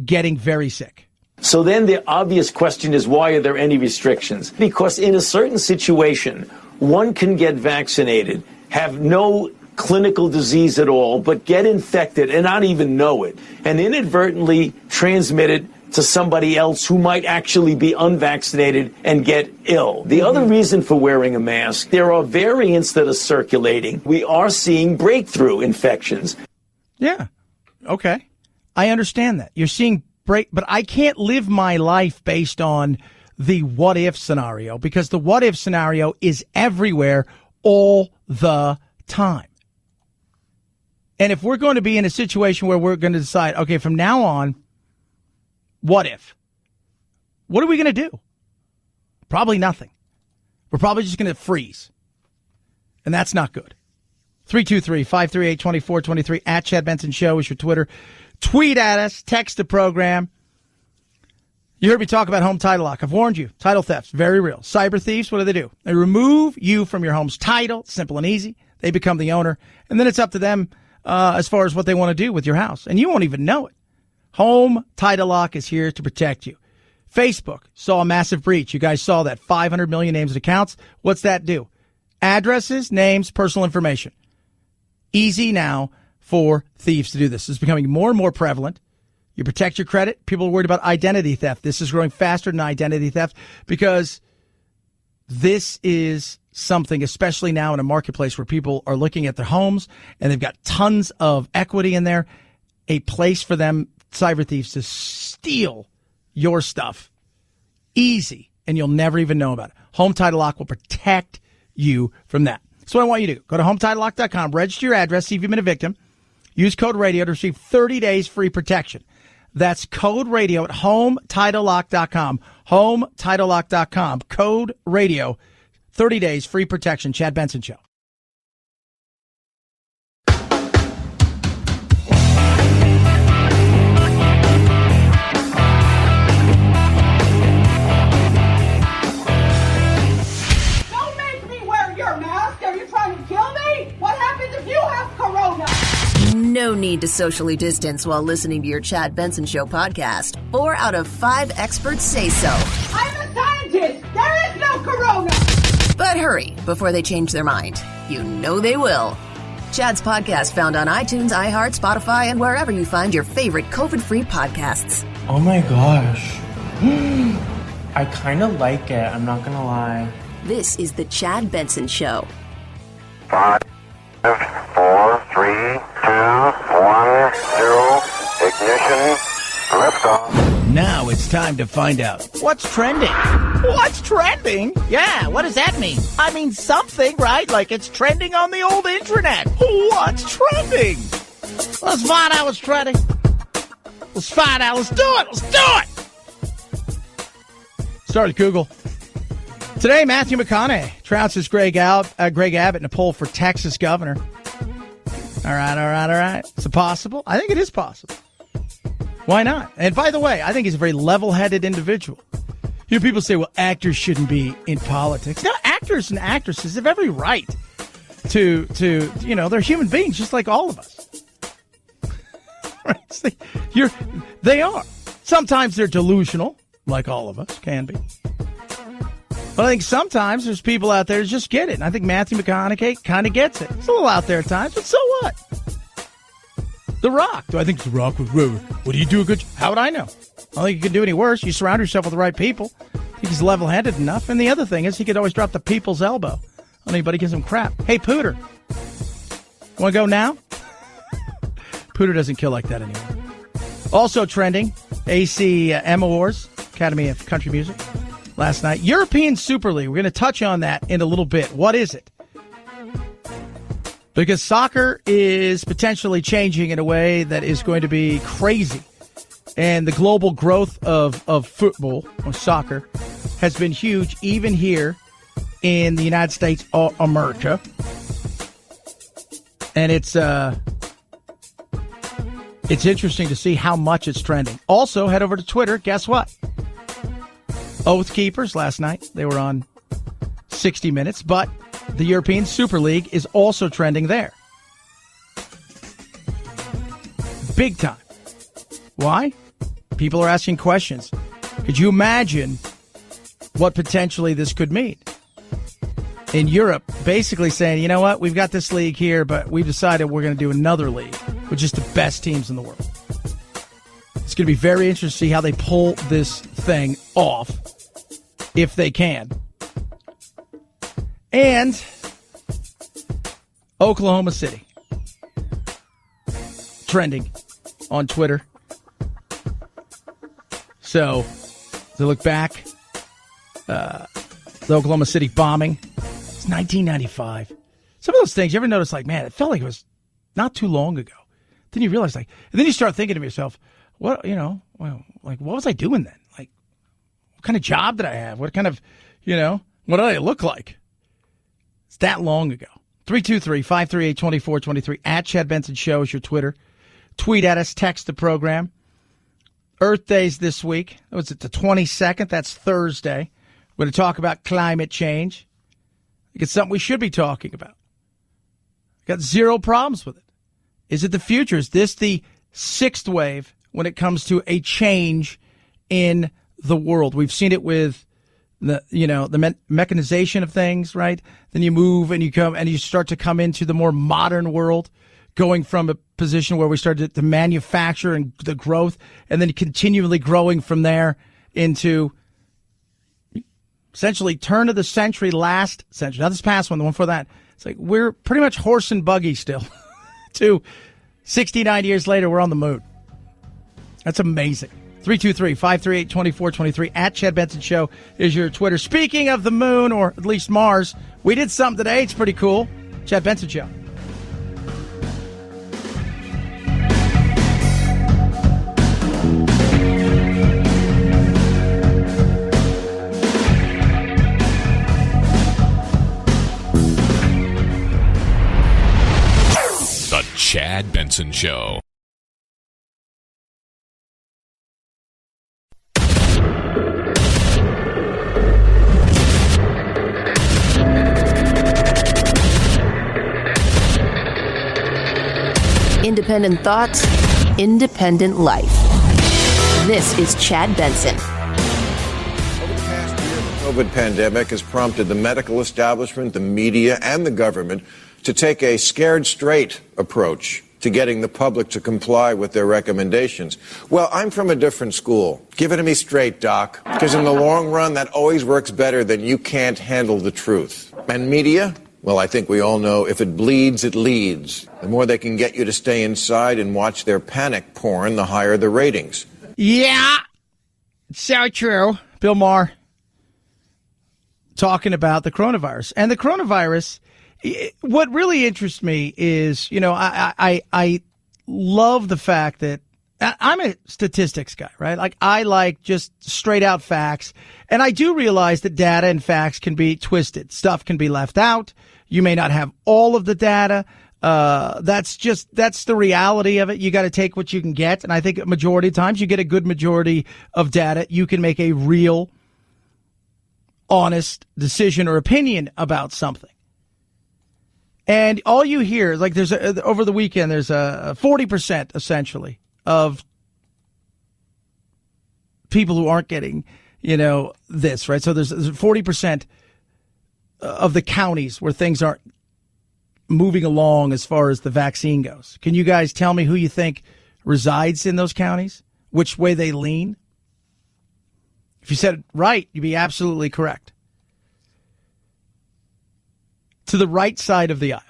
getting very sick. So then the obvious question is, why are there any restrictions? Because in a certain situation, one can get vaccinated, have no clinical disease at all, but get infected and not even know it, and inadvertently transmit it to somebody else who might actually be unvaccinated and get ill. The other reason for wearing a mask, there are variants that are circulating. We are seeing breakthrough infections. Yeah. Okay. I understand that. You're seeing but I can't live my life based on the what if scenario, because the what if scenario is everywhere all the time. And if we're going to be in a situation where we're going to decide, okay, from now on, what if? What are we going to do? Probably nothing. We're probably just going to freeze. And that's not good. 323-538-2423 at Chad Benson Show is your Twitter. Tweet at us. Text the program. You heard me talk about home title lock. I've warned you. Title thefts, very real. Cyber thieves, what do? They remove you from your home's title. Simple and easy. They become the owner. And then it's up to them as far as what they want to do with your house. And you won't even know it. Home Title Lock is here to protect you. Facebook saw a massive breach. You guys saw that. 500 million names and accounts. What's that do? Addresses, names, personal information. Easy now for thieves to do this. It's becoming more and more prevalent. You protect your credit. People are worried about identity theft. This is growing faster than identity theft because this is something, especially now in a marketplace where people are looking at their homes and they've got tons of equity in there, a place for them, cyber thieves, to steal your stuff. Easy. And you'll never even know about it. Home Title Lock will protect you from that. So what I want you to do, go to HometitleLock.com, register your address, see if you've been a victim. Use code radio to receive 30 days free protection. That's code radio at HometitleLock.com. HometitleLock.com. Code radio. 30 days free protection. Chad Benson Show. Don't make me wear your mask. Are you trying to kill me? What happens if you have corona? No need to socially distance while listening to your Chad Benson Show podcast. 4 out of 5 experts say so. I'm a scientist. There is no corona. But hurry before they change their mind. You know they will. Chad's Podcast, found on iTunes, iHeart, Spotify, and wherever you find your favorite COVID-free podcasts. Oh my gosh. I kind of like it, I'm not gonna lie. This is the Chad Benson Show. 5, 4, 3, 2, 1, 0, ignition, liftoff. Now it's time to find out what's trending. What's trending? Yeah, what does that mean? I mean something, right? Like it's trending on the old internet. What's trending? Let's find out what's trending. Let's find out. Let's do it. Let's do it. Start at Google. Today, Matthew McConaughey trounces Greg Abbott in a poll for Texas governor. All right. Is it possible? I think it is possible. Why not? And by the way, I think he's a very level-headed individual. You know, people say, well, actors shouldn't be in politics. No, actors and actresses have every right to they're human beings just like all of us. Right? They are. Sometimes they're delusional, like all of us can be. But I think sometimes there's people out there who just get it. And I think Matthew McConaughey kind of gets it. It's a little out there at times, but so what? The Rock. Do I think The Rock was rude? Would he do a good job? How would I know? I don't think he could do any worse. You surround yourself with the right people. I think he's level-headed enough. And the other thing is he could always drop the people's elbow on anybody gives him crap. Hey, Pooter. Want to go now? Pooter doesn't kill like that anymore. Also trending, ACM Awards, Academy of Country Music, last night. European Super League. We're going to touch on that in a little bit. What is it? Because soccer is potentially changing in a way that is going to be crazy. And the global growth of football, or soccer, has been huge, even here in the United States of America. And it's interesting to see how much it's trending. Also, head over to Twitter. Guess what? Oath Keepers last night. They were on 60 Minutes, but the European Super League is also trending there. Big time. Why? People are asking questions. Could you imagine what potentially this could mean? In Europe, basically saying, you know what, we've got this league here, but we've decided we're going to do another league with just the best teams in the world. It's going to be very interesting to see how they pull this thing off, if they can. And Oklahoma City, trending on Twitter. So, to look back, the Oklahoma City bombing, it's 1995. Some of those things, you ever notice, like, man, it felt like it was not too long ago. Then you realize, like, and then you start thinking to yourself, what was I doing then? Like, what kind of job did I have? What kind of, what did I look like? It's that long ago. 323-538-2423. At Chad Benson Show is your Twitter. Tweet at us. Text the program. Earth Day's this week. Was it the 22nd? That's Thursday. We're going to talk about climate change. I think it's something we should be talking about. Got zero problems with it. Is it the future? Is this the sixth wave when it comes to a change in the world? We've seen it with the mechanization of things, right? Then you move and you start to come into the more modern world, going from a position where we started to manufacture and the growth, and then continually growing from there into essentially turn of the century, last century. Not this past one, the one before that. It's like we're pretty much horse and buggy still. To 69 years later, we're on the moon. That's amazing. 323-538-2423. At Chad Benson Show is your Twitter. Speaking of the moon, or at least Mars, we did something today. It's pretty cool. Chad Benson Show. The Chad Benson Show. Independent thoughts, independent life. This is Chad Benson. Over the past year, the COVID pandemic has prompted the medical establishment, the media, and the government to take a scared straight approach to getting the public to comply with their recommendations. Well, I'm from a different school. Give it to me straight, Doc, because in the long run, that always works better than you can't handle the truth. And media? Well, I think we all know if it bleeds, it leads. The more they can get you to stay inside and watch their panic porn, the higher the ratings. Yeah, so true. Bill Maher talking about the coronavirus. And the coronavirus, what really interests me is, I love the fact that I'm a statistics guy, right? Like, I like just straight out facts. And I do realize that data and facts can be twisted. Stuff can be left out. You may not have all of the data. That's the reality of it. You got to take what you can get. And I think a majority of times you get a good majority of data, you can make a real, honest decision or opinion about something. And all you hear, like over the weekend, there's a 40% essentially of people who aren't getting, this, right? So there's 40% of the counties where things aren't moving along as far as the vaccine goes. Can you guys tell me who you think resides in those counties? Which way they lean? If you said it right, you'd be absolutely correct. To the right side of the aisle.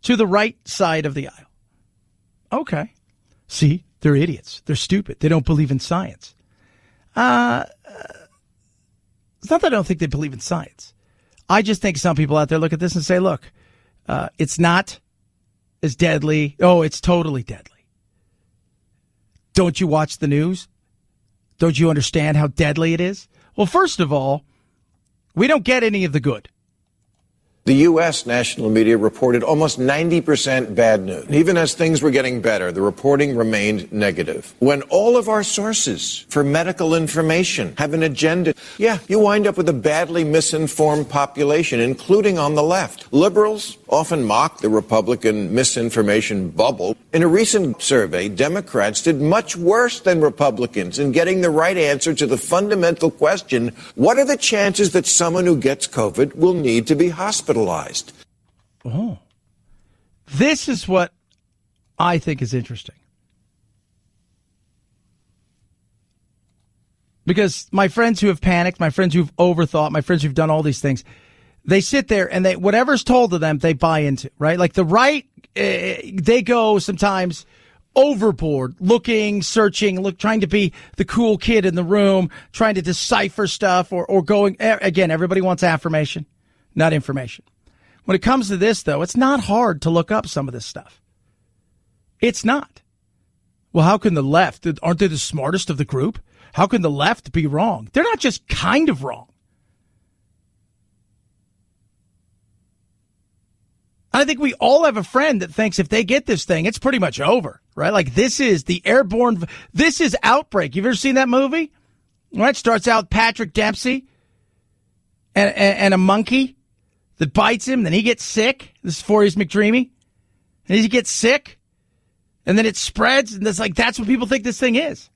To the right side of the aisle. Okay. See, they're idiots. They're stupid. They don't believe in science. It's not that I don't think they believe in science. I just think some people out there look at this and say, look, it's not as deadly. Oh, it's totally deadly. Don't you watch the news? Don't you understand how deadly it is? Well, first of all, we don't get any of the good. The U.S. national media reported almost 90% bad news. Even as things were getting better, the reporting remained negative. When all of our sources for medical information have an agenda, you wind up with a badly misinformed population, including on the left. Liberals often mock the Republican misinformation bubble. In a recent survey, Democrats did much worse than Republicans in getting the right answer to the fundamental question, what are the chances that someone who gets COVID will need to be hospitalized? Oh, this is what I think is interesting. Because my friends who have panicked, my friends who've overthought, my friends who've done all these things, they sit there and whatever's told to them, they buy into, right? Like the right, they go sometimes overboard, looking, searching, trying to be the cool kid in the room, trying to decipher stuff or going, again, everybody wants affirmation, not information. When it comes to this, though, it's not hard to look up some of this stuff. It's not. Well, how can the left, aren't they the smartest of the group? How can the left be wrong? They're not just kind of wrong. I think we all have a friend that thinks if they get this thing, it's pretty much over, right? Like this is the airborne, this is Outbreak. You've ever seen that movie? Right? Starts out Patrick Dempsey and a monkey that bites him, then he gets sick. This is Forrest McDreamy. And he gets sick, and then it spreads, and that's what people think this thing is.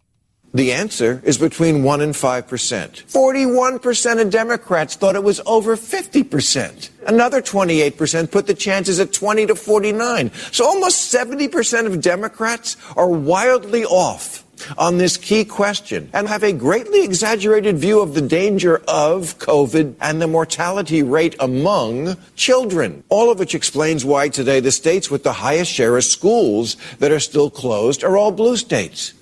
The answer is between 1% and 5%. 41% of Democrats thought it was over 50%. Another 28% put the chances at 20 to 49. So almost 70% of Democrats are wildly off on this key question and have a greatly exaggerated view of the danger of COVID and the mortality rate among children. All of which explains why today the states with the highest share of schools that are still closed are all blue states.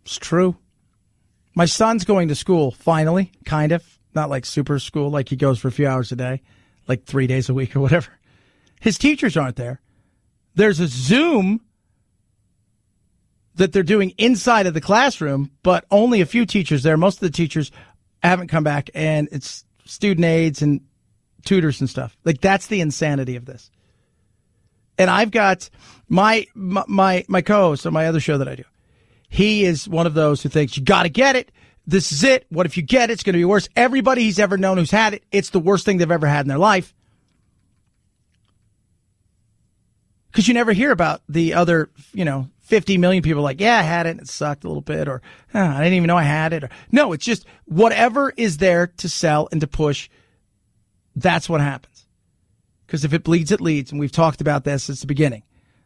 It's true. My son's going to school, finally, kind of. Not like super school, like he goes for a few hours a day, like 3 days a week or whatever. His teachers aren't there. There's a Zoom that they're doing inside of the classroom, but only a few teachers there. Most of the teachers haven't come back, and it's student aides and tutors and stuff. Like, that's the insanity of this. And I've got my co-host on my other show that I do. He is one of those who thinks you got to get it. This is it. What if you get it? It's going to be worse. Everybody he's ever known who's had it, it's the worst thing they've ever had in their life. Because you never hear about the other, 50 million people like, yeah, I had it and it sucked a little bit, or I didn't even know I had it. Or no, it's just whatever is there to sell and to push That's what happens. Because if it bleeds, it leads. And we've talked about this since the beginning.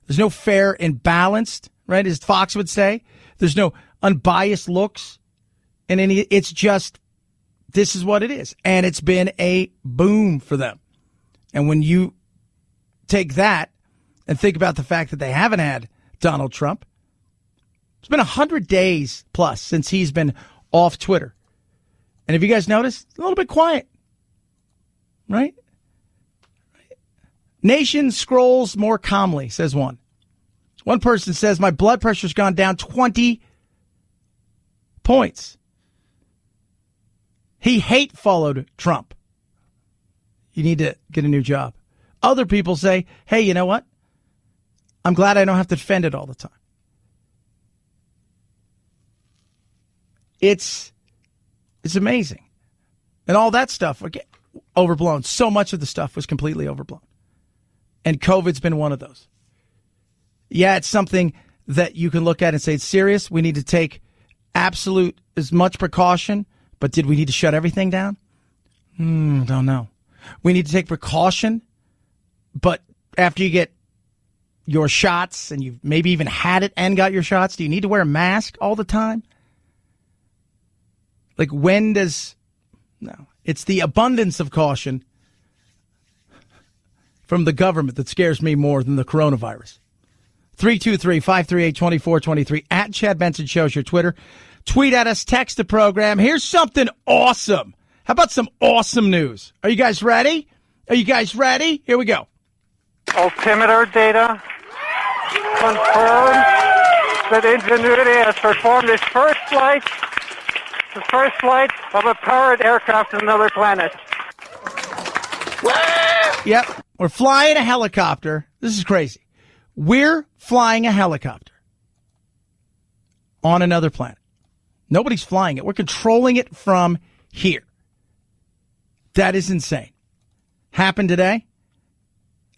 There's no fair and balanced, right? As Fox would say, there's no unbiased looks. And it's just, this is what it is. And it's been a boom for them. And when you take that and think about the fact that they haven't had Donald Trump, it's been 100 days plus since he's been off Twitter. And have you guys noticed? It's a little bit quiet. Right? Nation scrolls more calmly, says one. One person says, my blood pressure's gone down 20 points. He hate followed Trump. You need to get a new job. Other people say, hey, you know what? I'm glad I don't have to defend it all the time. It's amazing. And all that stuff, again, overblown. So much of the stuff was completely overblown. And COVID's been one of those. Yeah, it's something that you can look at and say, it's serious. We need to take absolute as much precaution. But did we need to shut everything down? Don't know. We need to take precaution. But after you get your shots and you've maybe even had it and got your shots, do you need to wear a mask all the time? Like when does... No. It's the abundance of caution from the government that scares me more than the coronavirus. 323-538-2423 at Chad Benson Show's your Twitter. Tweet at us, text the program. Here's something awesome. How about some awesome news? Are you guys ready? Here we go. Altimeter data confirms that Ingenuity has performed its first flight of a powered aircraft to another planet. Yep, we're flying a helicopter. This is crazy. We're flying a helicopter on another planet. Nobody's flying it. We're controlling it from here. That is insane. Happened today.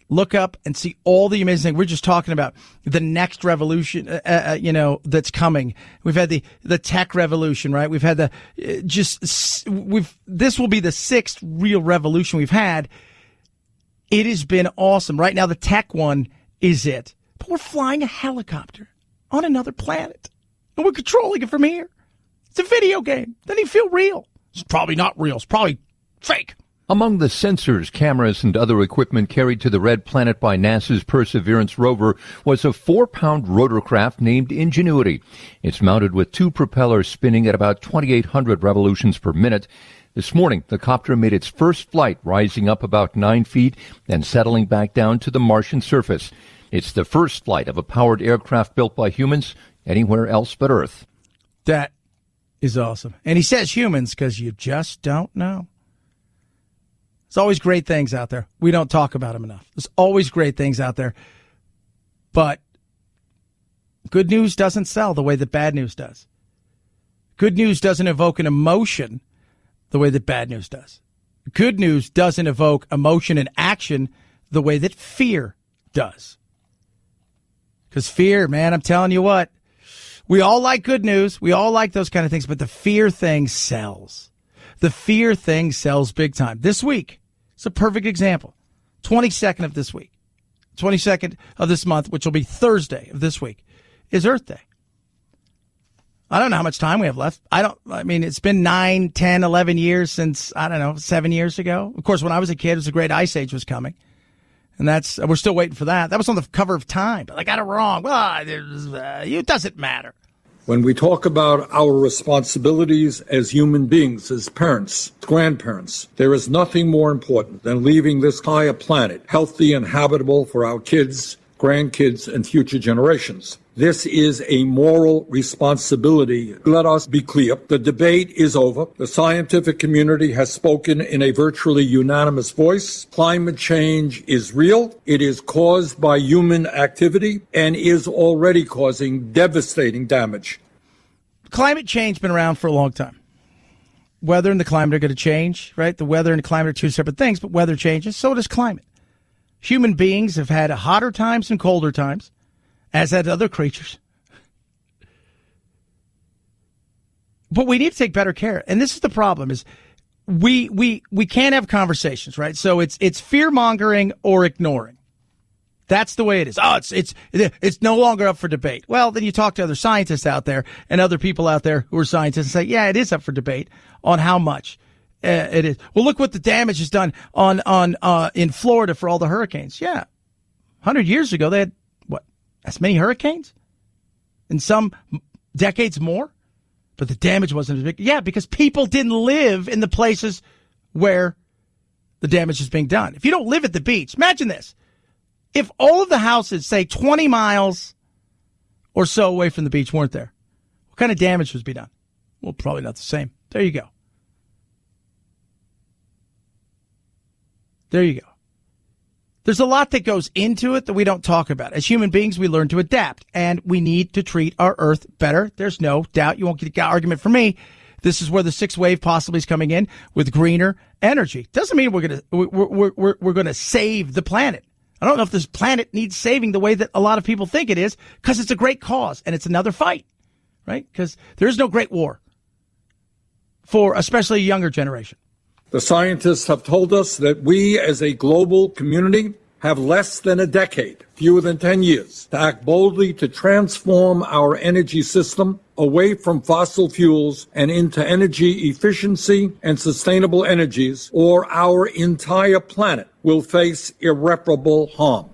Look up and see all the amazing things. We're just talking about the next revolution, that's coming. We've had the tech revolution, right? We've had this will be the sixth real revolution we've had. It has been awesome. Right now, the tech one is it. But we're flying a helicopter on another planet. And we're controlling it from here. It's a video game. Doesn't even feel real. It's probably not real. It's probably fake. Among the sensors, cameras, and other equipment carried to the Red Planet by NASA's Perseverance rover was a 4-pound rotorcraft named Ingenuity. It's mounted with 2 propellers spinning at about 2,800 revolutions per minute. This morning, the copter made its first flight, rising up about 9 feet and settling back down to the Martian surface. It's the first flight of a powered aircraft built by humans anywhere else but Earth. That is awesome. And he says humans because you just don't know. There's always great things out there. We don't talk about them enough. There's always great things out there. But good news doesn't sell the way that bad news does. Good news doesn't evoke an emotion the way that bad news does. Good news doesn't evoke emotion and action the way that fear does. Because fear, man, I'm telling you what, we all like good news. We all like those kind of things, but the fear thing sells. The fear thing sells big time. This week, it's a perfect example. 22nd of this week, 22nd of this month, which will be Thursday of this week, is Earth Day. I don't know how much time we have left. It's been 9, 10, 11 years since, 7 years ago. Of course, when I was a kid, it was a great ice age was coming. And we're still waiting for that. That was on the cover of Time, but I got it wrong. Well, it doesn't matter. When we talk about our responsibilities as human beings, as parents, grandparents, there is nothing more important than leaving this high a planet healthy and habitable for our kids, grandkids, and future generations. This is a moral responsibility. Let us be clear. The debate is over. The scientific community has spoken in a virtually unanimous voice. Climate change is real. It is caused by human activity and is already causing devastating damage. Climate change has been around for a long time. Weather and the climate are going to change, right? The weather and the climate are two separate things, but weather changes. So does climate. Human beings have had hotter times and colder times, as had other creatures. But we need to take better care. And this is the problem, is we can't have conversations, right? So it's fear mongering or ignoring. That's the way it is. Oh, it's no longer up for debate. Well, then you talk to other scientists out there and other people out there who are scientists and say, yeah, it is up for debate on how much it is. Well, look what the damage is done in Florida for all the hurricanes. Yeah. 100 years ago, they had as many hurricanes? In some decades more? But the damage wasn't as big. Yeah, because people didn't live in the places where the damage is being done. If you don't live at the beach, imagine this. If all of the houses, say 20 miles or so away from the beach, weren't there, what kind of damage was being done? Well, probably not the same. There you go. There you go. There's a lot that goes into it that we don't talk about. As human beings, we learn to adapt, and we need to treat our Earth better. There's no doubt. You won't get an argument from me. This is where the sixth wave possibly is coming in with greener energy. Doesn't mean we're gonna save the planet. I don't know if this planet needs saving the way that a lot of people think it is, because it's a great cause and it's another fight, right? Because there is no great war for especially a younger generation. The scientists have told us that we as a global community have less than a decade, fewer than 10 years, to act boldly to transform our energy system away from fossil fuels and into energy efficiency and sustainable energies, or our entire planet will face irreparable harm.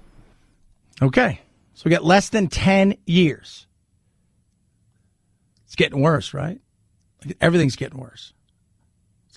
Okay, so we got less than 10 years. It's getting worse, right? Everything's getting worse.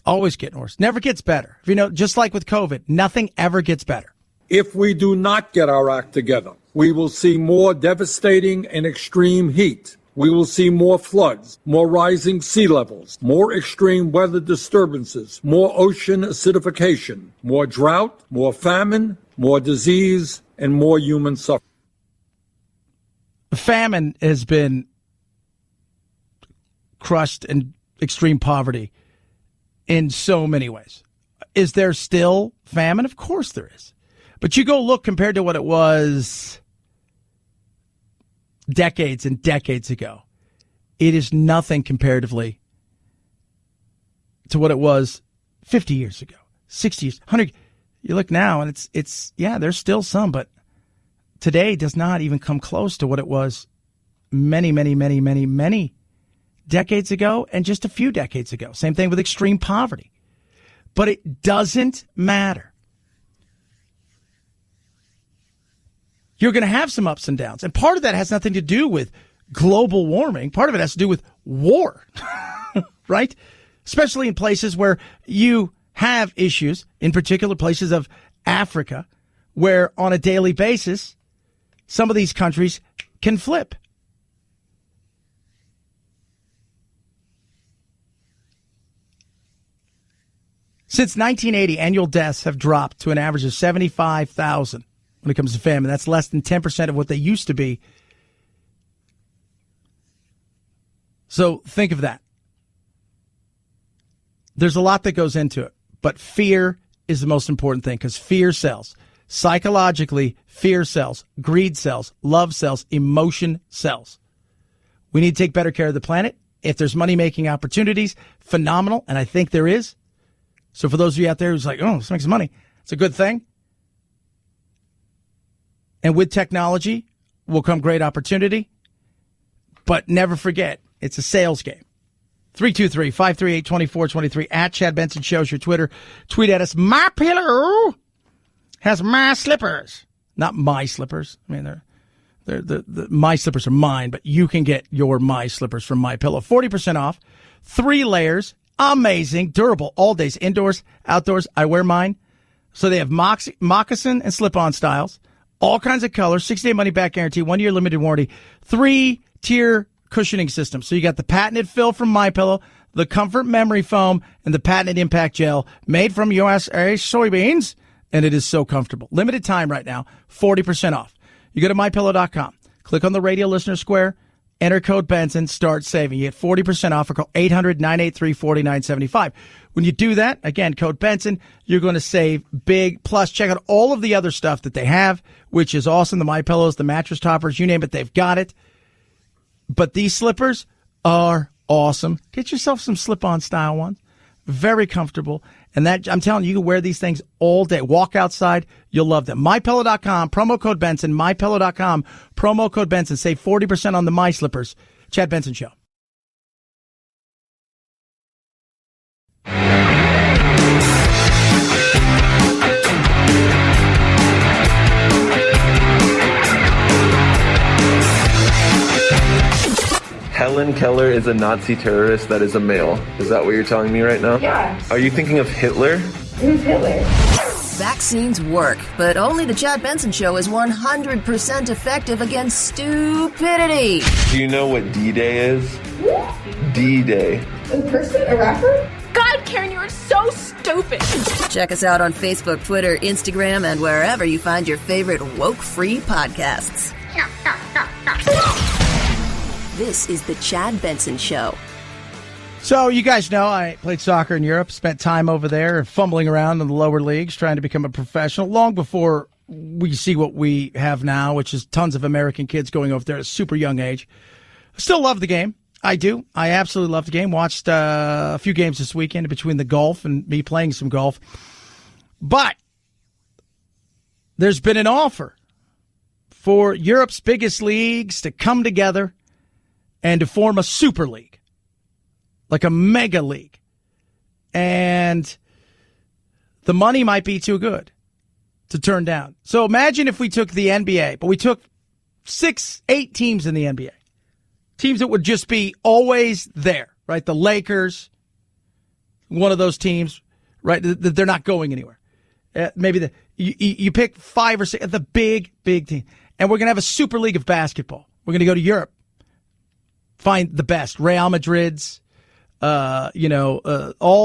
Always getting worse. Never gets better. You know, just like with COVID, nothing ever gets better. If we do not get our act together, we will see more devastating and extreme heat. We will see more floods, more rising sea levels, more extreme weather disturbances, more ocean acidification, more drought, more famine, more disease, and more human suffering. Famine has been crushed in extreme poverty in so many ways. Is there still famine? Of course there is. But you go look compared to what it was decades and decades ago. It is nothing comparatively to what it was 50 years ago, 60 years, 100. You look now and it's there's still some, but today does not even come close to what it was many decades ago and just a few decades ago. Same thing with extreme poverty. But it doesn't matter. You're going to have some ups and downs. And part of that has nothing to do with global warming. Part of it has to do with war, right? Especially in places where you have issues, in particular places of Africa, where on a daily basis, some of these countries can flip. Since 1980, annual deaths have dropped to an average of 75,000 when it comes to famine. That's less than 10% of what they used to be. So think of that. There's a lot that goes into it, but fear is the most important thing because fear sells. Psychologically, fear sells, greed sells, love sells, emotion sells. We need to take better care of the planet. If there's money-making opportunities, phenomenal, and I think there is. So for those of you out there who's like, oh, this makes money, it's a good thing. And with technology will come great opportunity. But never forget, it's a sales game. 323-538-2423 at Chad Benson Show's your Twitter. Tweet at us. My pillow has my slippers. Not my slippers. I mean, they're my slippers are mine, but you can get your my slippers from My Pillow. 40% off. 3 layers. Amazing, durable, all days, indoors, outdoors. I wear mine. So they have moccasin and slip-on styles, all kinds of colors, 6-day money-back guarantee, 1-year limited warranty, 3-tier cushioning system. So you got the patented fill from MyPillow, the Comfort Memory Foam, and the patented Impact Gel, made from USA soybeans, and it is so comfortable. Limited time right now, 40% off. You go to MyPillow.com, click on the radio listener square, enter code Benson, start saving. You get 40% off or call 800-983-4975. When you do that, again, code Benson, you're going to save big. Plus, check out all of the other stuff that they have, which is awesome. The My Pillows, the mattress toppers, you name it, they've got it. But these slippers are awesome. Get yourself some slip-on style ones. very comfortable. And that, I'm telling you, you can wear these things all day. Walk outside, you'll love them. MyPillow.com, promo code Benson, MyPillow.com, promo code Benson. Save 40% on the My Slippers. Chad Benson Show. Helen Keller is a Nazi terrorist that is a male. Is that what you're telling me right now? Yeah. Are you thinking of Hitler? Who's Hitler? Vaccines work, but only the Chad Benson Show is 100% effective against stupidity. Do you know what D-Day is? D-Day. A person? A rapper? God, Karen, you are so stupid. Check us out on Facebook, Twitter, Instagram, and wherever you find your favorite woke-free podcasts. This is the Chad Benson Show. So you guys know I played soccer in Europe, spent time over there fumbling around in the lower leagues trying to become a professional long before we see what we have now, which is tons of American kids going over there at a super young age. Still love the game. I do. I absolutely love the game. Watched a few games this weekend between the golf and me playing some golf. But there's been an offer for Europe's biggest leagues to come together and to form a super league, like a mega league. And the money might be too good to turn down. So imagine if we took the NBA, but we took 6-8 teams in the NBA. Teams that would just be always there, right? The Lakers, one of those teams, right? They're not going anywhere. Maybe you pick 5 or 6, the big team. And we're going to have a super league of basketball. We're going to go to Europe. Find the best. Real Madrid's, all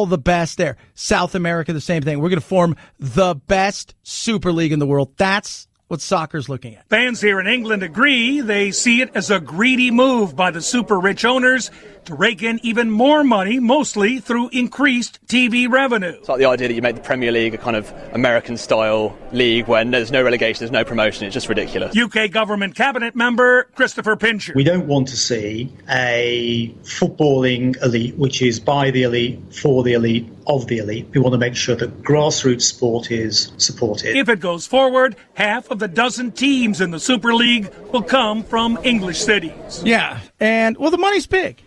the best there. South America, the same thing. We're going to form the best super league in the world. That's what soccer's looking at. Fans here in England agree. They see it as a greedy move by the super rich owners to rake in even more money, mostly through increased TV revenue. It's like the idea that you make the Premier League a kind of American-style league when there's no relegation, there's no promotion. It's just ridiculous. UK government cabinet member Christopher Pincher. We don't want to see a footballing elite, which is by the elite, for the elite, of the elite. We want to make sure that grassroots sport is supported. If it goes forward, half of the dozen teams in the Super League will come from English cities. Yeah, and, well, the money's big.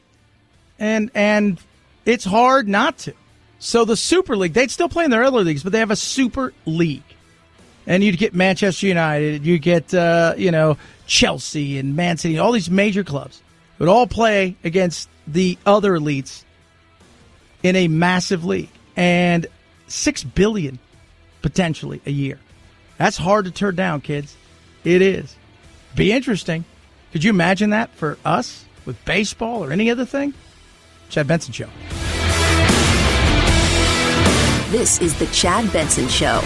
And it's hard not to. So the Super League, they'd still play in their other leagues, but they have a Super League. And you'd get Manchester United, you get, Chelsea and Man City, all these major clubs would all play against the other elites in a massive league. And $6 billion potentially a year. That's hard to turn down, kids. It is. Be interesting. Could you imagine that for us with baseball or any other thing? Chad Benson Show. This is the Chad Benson Show.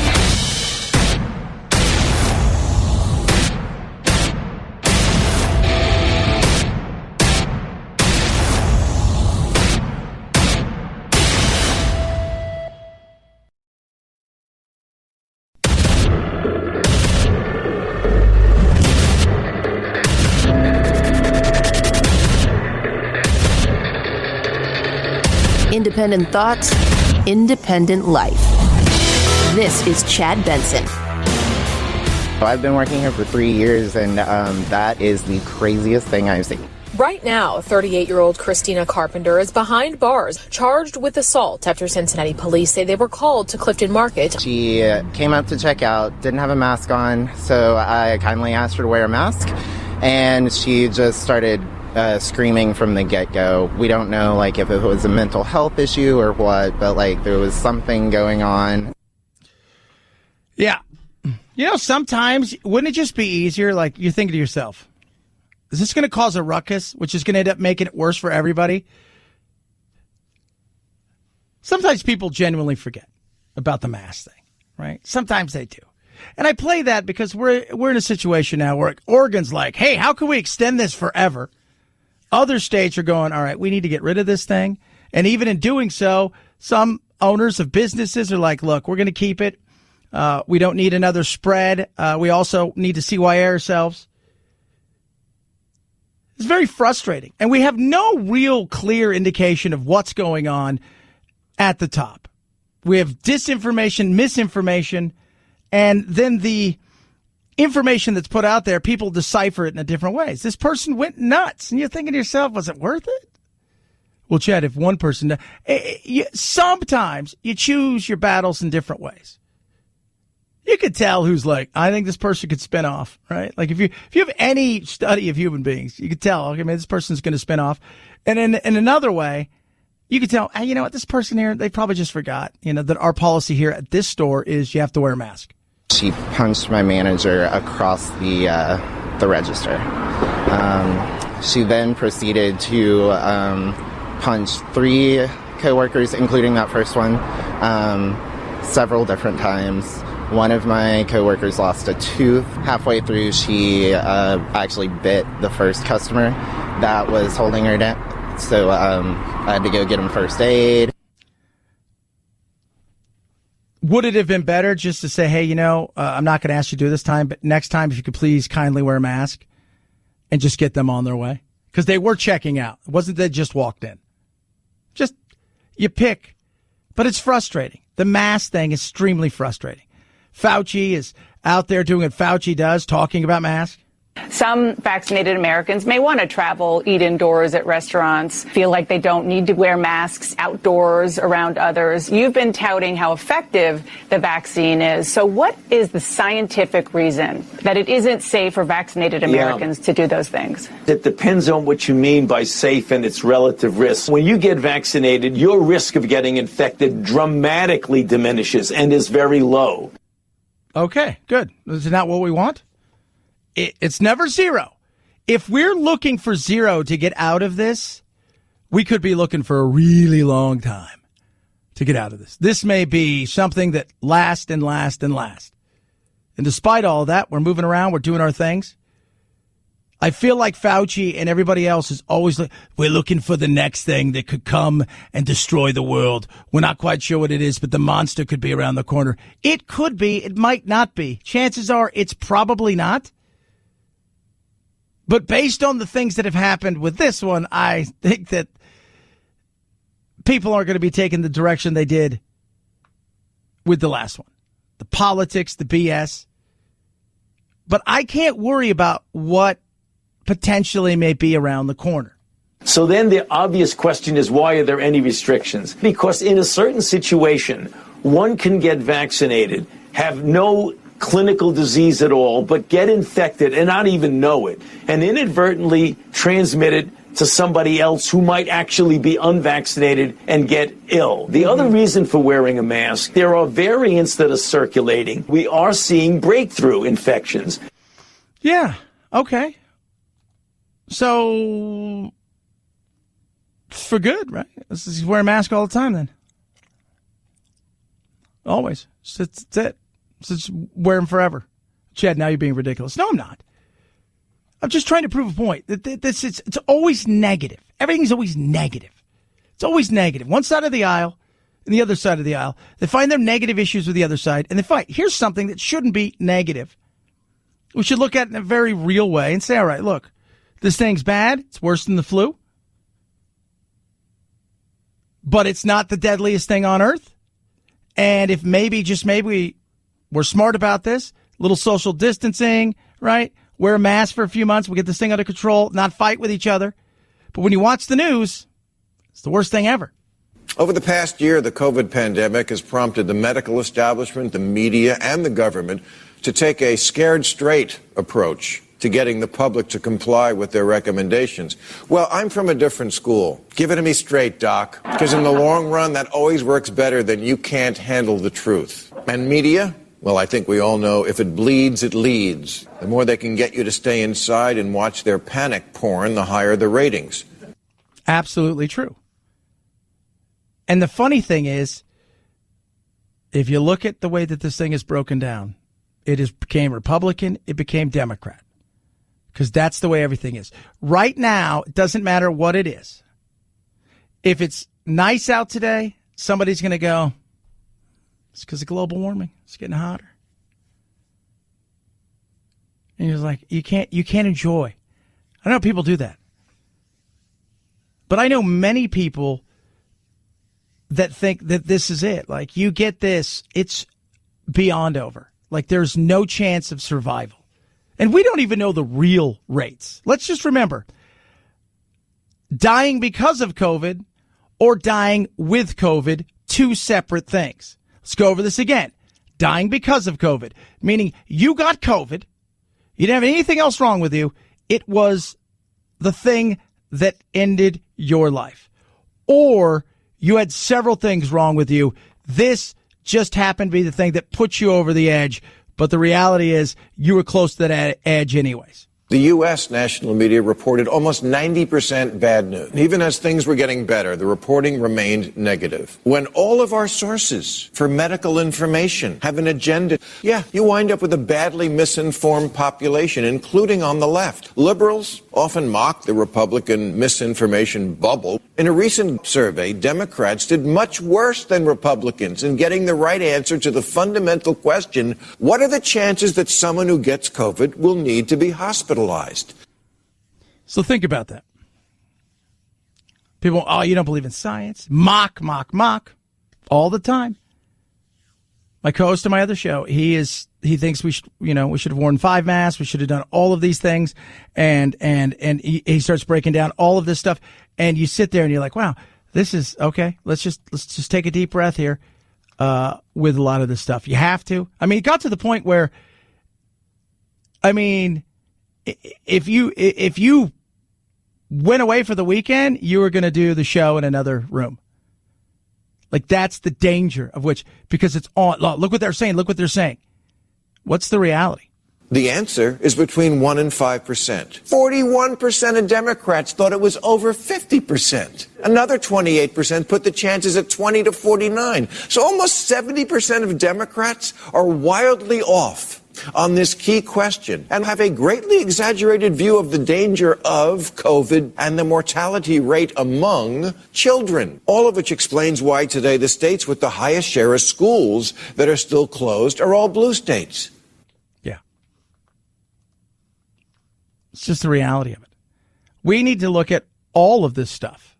Independent thoughts, independent life. This is Chad Benson. I've been working here for 3 years, and that is the craziest thing I've seen. Right now, 38-year-old Christina Carpenter is behind bars, charged with assault after Cincinnati police say they were called to Clifton Market. She came up to check out, didn't have a mask on, so I kindly asked her to wear a mask, and she just started screaming from the get-go. We don't know, if it was a mental health issue or what, but, there was something going on. Yeah. Sometimes, wouldn't it just be easier, you think to yourself, is this going to cause a ruckus, which is going to end up making it worse for everybody? Sometimes people genuinely forget about the mask thing, right? Sometimes they do. And I play that because we're in a situation now where Oregon's like, hey, how can we extend this forever? Other states are going, all right, we need to get rid of this thing. And even in doing so, some owners of businesses are like, look, we're going to keep it. We don't need another spread. We also need to CYA ourselves. It's very frustrating. And we have no real clear indication of what's going on at the top. We have disinformation, misinformation, and then the information that's put out there, people decipher it in a different ways. This person went nuts, and you're thinking to yourself, was it worth it? Well, Chad, if one person, sometimes you choose your battles in different ways. You could tell who's like, I think this person could spin off, right? Like if you have any study of human beings, you could tell, okay, man, this person's going to spin off. And in another way, you could tell, hey, you know what, this person here, they probably just forgot, that our policy here at this store is you have to wear a mask. She punched my manager across the register. She then proceeded to punch 3 coworkers, including that first one, several different times. One of my coworkers lost a tooth. Halfway through, she actually bit the first customer that was holding her down. So I had to go get him first aid. Would it have been better just to say, hey, I'm not going to ask you to do this time, but next time, if you could please kindly wear a mask and just get them on their way? Because they were checking out. It wasn't they just walked in. Just, you pick. But it's frustrating. The mask thing is extremely frustrating. Fauci is out there doing what Fauci does, talking about masks. Some vaccinated Americans may want to travel, eat indoors at restaurants, feel like they don't need to wear masks outdoors around others. You've been touting how effective the vaccine is. So what is the scientific reason that it isn't safe for vaccinated Americans to do those things? It depends on what you mean by safe and its relative risk. When you get vaccinated, your risk of getting infected dramatically diminishes and is very low. Okay, good. Is that what we want? It's never zero. If we're looking for zero to get out of this, we could be looking for a really long time to get out of this. This may be something that lasts and lasts and lasts. And despite all of that, we're moving around, we're doing our things. I feel like Fauci and everybody else is always like, we're looking for the next thing that could come and destroy the world. We're not quite sure what it is, but the monster could be around the corner. It could be. It might not be. Chances are it's probably not. But based on the things that have happened with this one, I think that people aren't going to be taking the direction they did with the last one. The politics, the BS. But I can't worry about what potentially may be around the corner. So then the obvious question is, why are there any restrictions? Because in a certain situation, one can get vaccinated, have no clinical disease at all, but get infected and not even know it, and inadvertently transmit it to somebody else who might actually be unvaccinated and get ill. The other reason for wearing a mask, there are variants that are circulating. We are seeing breakthrough infections. Yeah, okay. So, for good, right? Let's just wear a mask all the time then. Always. That's it. Just wear them forever. Chad, now you're being ridiculous. No, I'm not. I'm just trying to prove a point. It's always negative. Everything's always negative. It's always negative. One side of the aisle and the other side of the aisle. They find their negative issues with the other side and they fight. Here's something that shouldn't be negative. We should look at it in a very real way and say, all right, look, this thing's bad. It's worse than the flu. But it's not the deadliest thing on earth. And if maybe, just maybe, we're smart about this, little social distancing, right? Wear a mask for a few months. We get this thing under control, not fight with each other. But when you watch the news, it's the worst thing ever. Over the past year, the COVID pandemic has prompted the medical establishment, the media, and the government to take a scared straight approach to getting the public to comply with their recommendations. Well, I'm from a different school. Give it to me straight, Doc, because in the long run, that always works better than you can't handle the truth. And media? Well, I think we all know if it bleeds, it leads. The more they can get you to stay inside and watch their panic porn, the higher the ratings. Absolutely true. And the funny thing is, if you look at the way that this thing is broken down, became Republican, it became Democrat. Because that's the way everything is. Right now, it doesn't matter what it is. If it's nice out today, somebody's going to go, it's because of global warming. It's getting hotter. And you're like, you can't enjoy. I know people do that. But I know many people that think that this is it. Like, you get this, it's beyond over. Like, there's no chance of survival. And we don't even know the real rates. Let's just remember, dying because of COVID or dying with COVID, two separate things. Let's go over this again. Dying because of COVID, meaning you got COVID, you didn't have anything else wrong with you. It was the thing that ended your life. Or you had several things wrong with you. This just happened to be the thing that put you over the edge. But the reality is you were close to that edge anyways. The U.S. national media reported almost 90% bad news. Even as things were getting better, the reporting remained negative. When all of our sources for medical information have an agenda, you wind up with a badly misinformed population, including on the left. Liberals often mock the Republican misinformation bubble. In a recent survey, Democrats did much worse than Republicans in getting the right answer to the fundamental question, what are the chances that someone who gets COVID will need to be hospitalized? So think about that. People, you don't believe in science. Mock all the time. My co-host of my other show, he thinks we should have worn 5 masks. We should have done all of these things. And he starts breaking down all of this stuff. And you sit there and you're like, wow, this is okay. Let's just take a deep breath here, with a lot of this stuff. You have to. I mean, it got to the point where, if you went away for the weekend, you were going to do the show in another room. Like, that's the danger of which, because it's on. Look what they're saying. What's the reality? The answer is between 1% and 5%. 41% of Democrats thought it was over 50%. Another 28% put the chances at 20 to 49. So almost 70% of Democrats are wildly off on this key question and have a greatly exaggerated view of the danger of COVID and the mortality rate among children. All of which explains why today the states with the highest share of schools that are still closed are all blue states. Yeah. It's just the reality of it. We need to look at all of this stuff.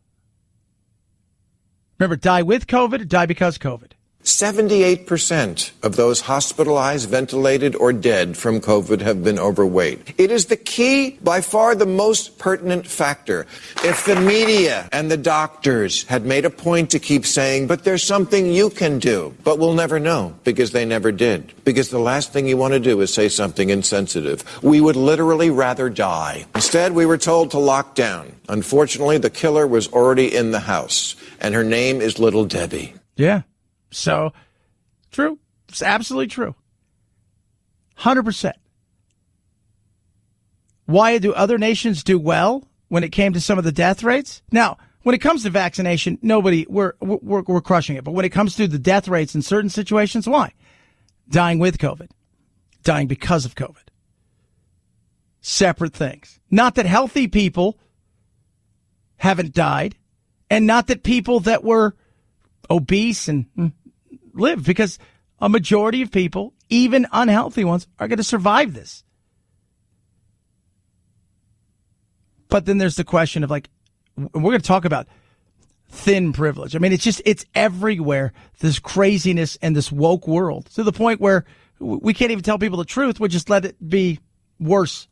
Remember, die with COVID or die because COVID? 78% of those hospitalized, ventilated, or dead from COVID have been overweight. It is the key, by far the most pertinent factor. If the media and the doctors had made a point to keep saying, but there's something you can do, but we'll never know, because they never did. Because the last thing you want to do is say something insensitive. We would literally rather die. Instead, we were told to lock down. Unfortunately, the killer was already in the house, and her name is Little Debbie. Yeah. So, true. It's absolutely true. 100%. Why do other nations do well when it came to some of the death rates? Now, when it comes to vaccination, we're crushing it. But when it comes to the death rates in certain situations, why? Dying with COVID. Dying because of COVID. Separate things. Not that healthy people haven't died, and not that people that were obese and live, because a majority of people, even unhealthy ones, are going to survive this. But then there's the question of, like, we're going to talk about thin privilege. I mean, it's everywhere, this craziness and this woke world, to the point where we can't even tell people the truth. We'll just let it be worse.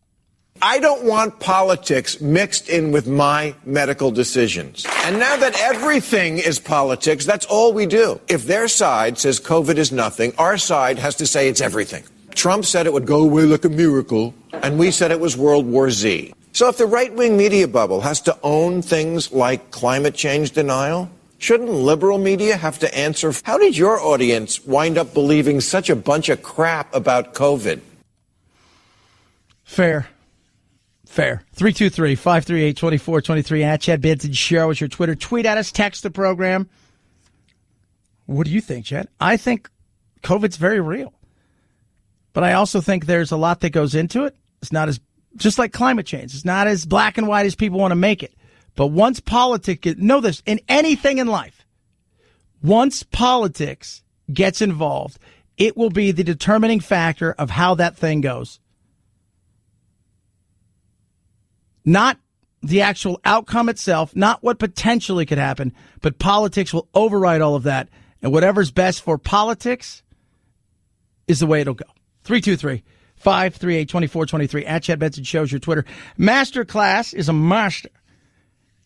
I don't want politics mixed in with my medical decisions. And now that everything is politics, that's all we do. If their side says COVID is nothing, our side has to say it's everything. Trump said it would go away like a miracle, and we said it was World War Z. So if the right-wing media bubble has to own things like climate change denial, shouldn't liberal media have to answer, how did your audience wind up believing such a bunch of crap about COVID? Fair. 323-538-2423 at Chad Benson Show is your Twitter. Tweet at us, text the program. What do you think, Chad? I think COVID's very real. But I also think there's a lot that goes into it. It's not as, just like climate change, it's not as black and white as people want to make it. But once politics, know this, in anything in life, once politics gets involved, it will be the determining factor of how that thing goes. Not the actual outcome itself, not what potentially could happen, but politics will override all of that. And whatever's best for politics is the way it'll go. 323-538-2423 at Chad Benson shows your Twitter. Masterclass is a master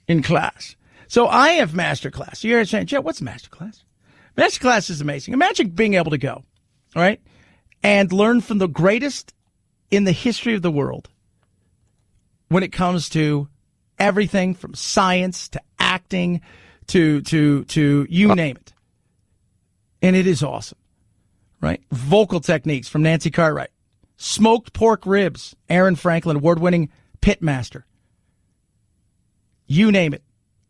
in class. So I have Masterclass. You're saying, Chad, what's Masterclass? Masterclass is amazing. Imagine being able to go, all right, and learn from the greatest in the history of the world when it comes to everything from science to acting to you name it. And it is awesome, right? Vocal techniques from Nancy Cartwright. Smoked pork ribs, Aaron Franklin, award-winning pitmaster. You name it,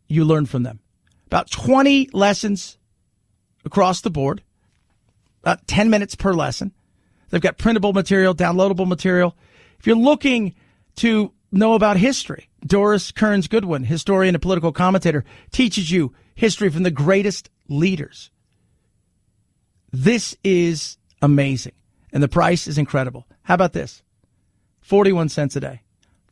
you learn from them. About 20 lessons across the board, about 10 minutes per lesson. They've got printable material, downloadable material. If you're looking to know about history, Doris Kearns Goodwin, historian and political commentator, teaches you history from the greatest leaders. This is amazing, and the price is incredible. How about this? 41 cents a day.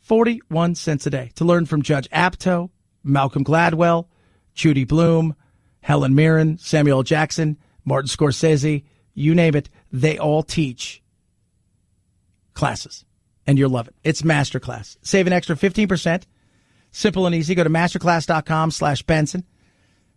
41 cents a day to learn from Judge Apatow, Malcolm Gladwell, Judy Blume, Helen Mirren, Samuel L. Jackson, Martin Scorsese, you name it. They all teach classes, and you'll love it. It's Masterclass. Save an extra 15%. Simple and easy. Go to masterclass.com/Benson.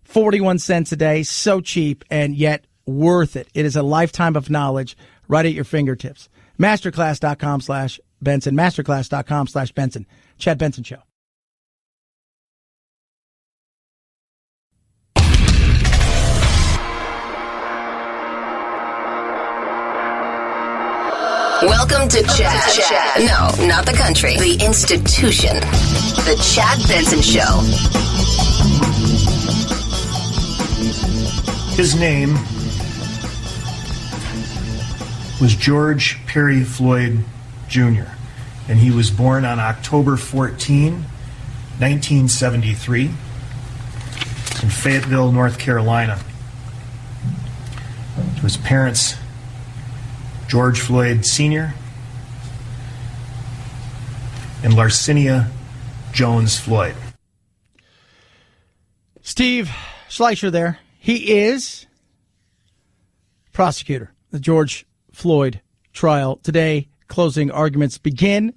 41 cents a day. So cheap and yet worth it. It is a lifetime of knowledge right at your fingertips. Masterclass.com/Benson. Masterclass.com/Benson. Chad Benson Show. Welcome to Chad. No, not the country. The institution. The Chad Benson Show. His name was George Perry Floyd Jr., and he was born on October 14, 1973, in Fayetteville, North Carolina. To his parents, George Floyd Sr. and Larcinia Jones Floyd. Steve Schleicher there. He is prosecutor. The George Floyd trial. Today, closing arguments begin.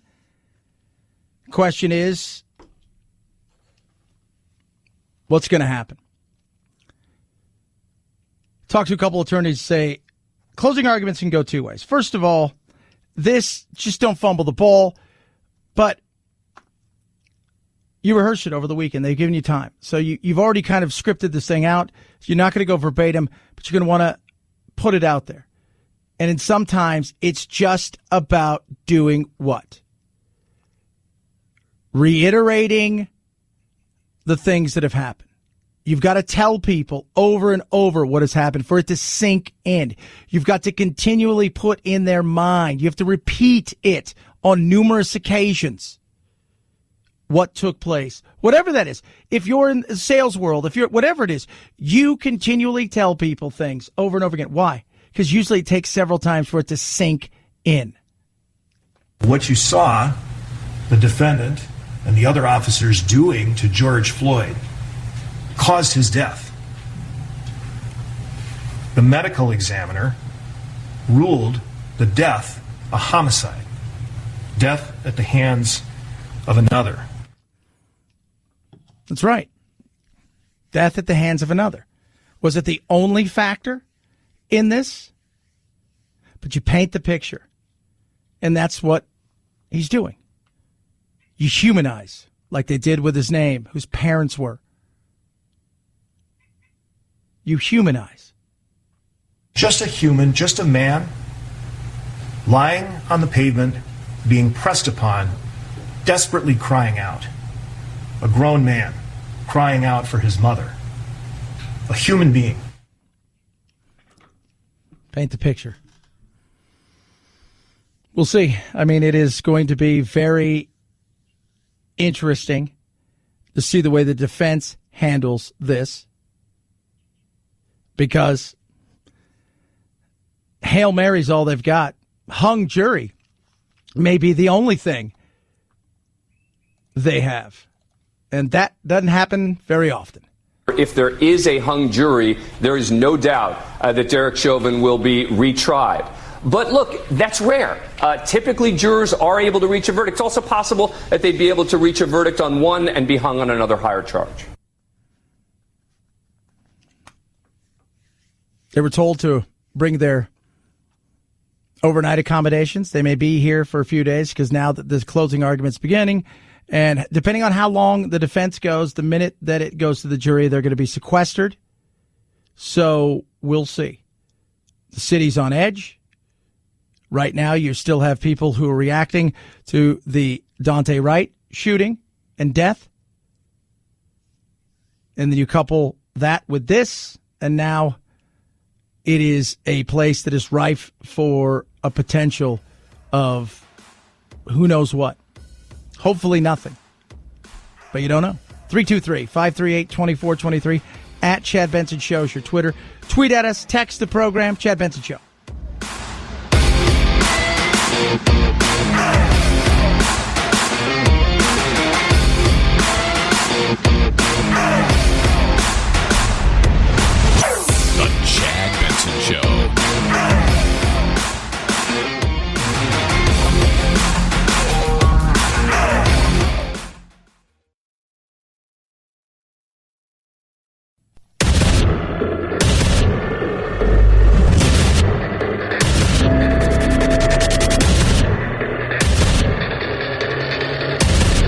Question is, what's going to happen? Talk to a couple attorneys, say, closing arguments can go two ways. First of all, this, just don't fumble the ball, but you rehearsed it over the weekend. They've given you time. So you've already kind of scripted this thing out. You're not going to go verbatim, but you're going to want to put it out there. And sometimes it's just about doing what? Reiterating the things that have happened. You've got to tell people over and over what has happened for it to sink in. You've got to continually put in their mind. You have to repeat it on numerous occasions. What took place, whatever that is. If you're in the sales world, if you're whatever it is, you continually tell people things over and over again. Why? Because usually it takes several times for it to sink in. What you saw the defendant and the other officers doing to George Floyd caused his death. The medical examiner ruled the death a homicide, death at the hands of another. That's right. Death at the hands of another. Was it the only factor in this? But you paint the picture, and that's what he's doing. You humanize, like they did with his name, whose parents were. You humanize. Just a human, just a man, lying on the pavement, being pressed upon, desperately crying out. A grown man crying out for his mother. A human being. Paint the picture. We'll see. I mean, it is going to be very interesting to see the way the defense handles this, because Hail Mary's all they've got. Hung jury may be the only thing they have. And that doesn't happen very often. If there is a hung jury, there is no doubt that Derek Chauvin will be retried. But look, that's rare. Typically, jurors are able to reach a verdict. It's also possible that they'd be able to reach a verdict on one and be hung on another higher charge. They were told to bring their overnight accommodations. They may be here for a few days because now that this closing argument's beginning, and depending on how long the defense goes, the minute that it goes to the jury, they're going to be sequestered. So we'll see. The city's on edge. Right now, you still have people who are reacting to the Daunte Wright shooting and death. And then you couple that with this, and now it is a place that is rife for a potential of who knows what. Hopefully nothing. But you don't know. 323-538-2423. At Chad Benson Show is your Twitter. Tweet at us. Text the program. Chad Benson Show. The Chad Benson Show.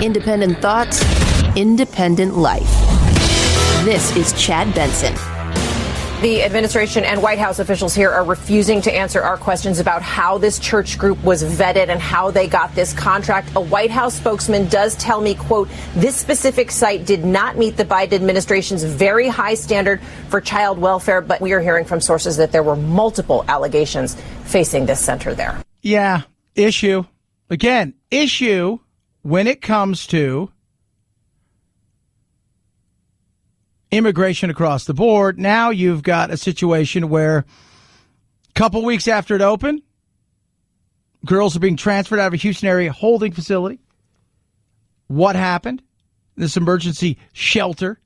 Independent thoughts, independent life. This is Chad Benson. The administration and White House officials here are refusing to answer our questions about how this church group was vetted and how they got this contract. A White House spokesman does tell me, quote, this specific site did not meet the Biden administration's very high standard for child welfare, but we are hearing from sources that there were multiple allegations facing this center there. Yeah, issue. Again, issue when it comes to immigration across the board. Now you've got a situation where a couple weeks after it opened, girls are being transferred out of a Houston area holding facility. What happened? This emergency shelter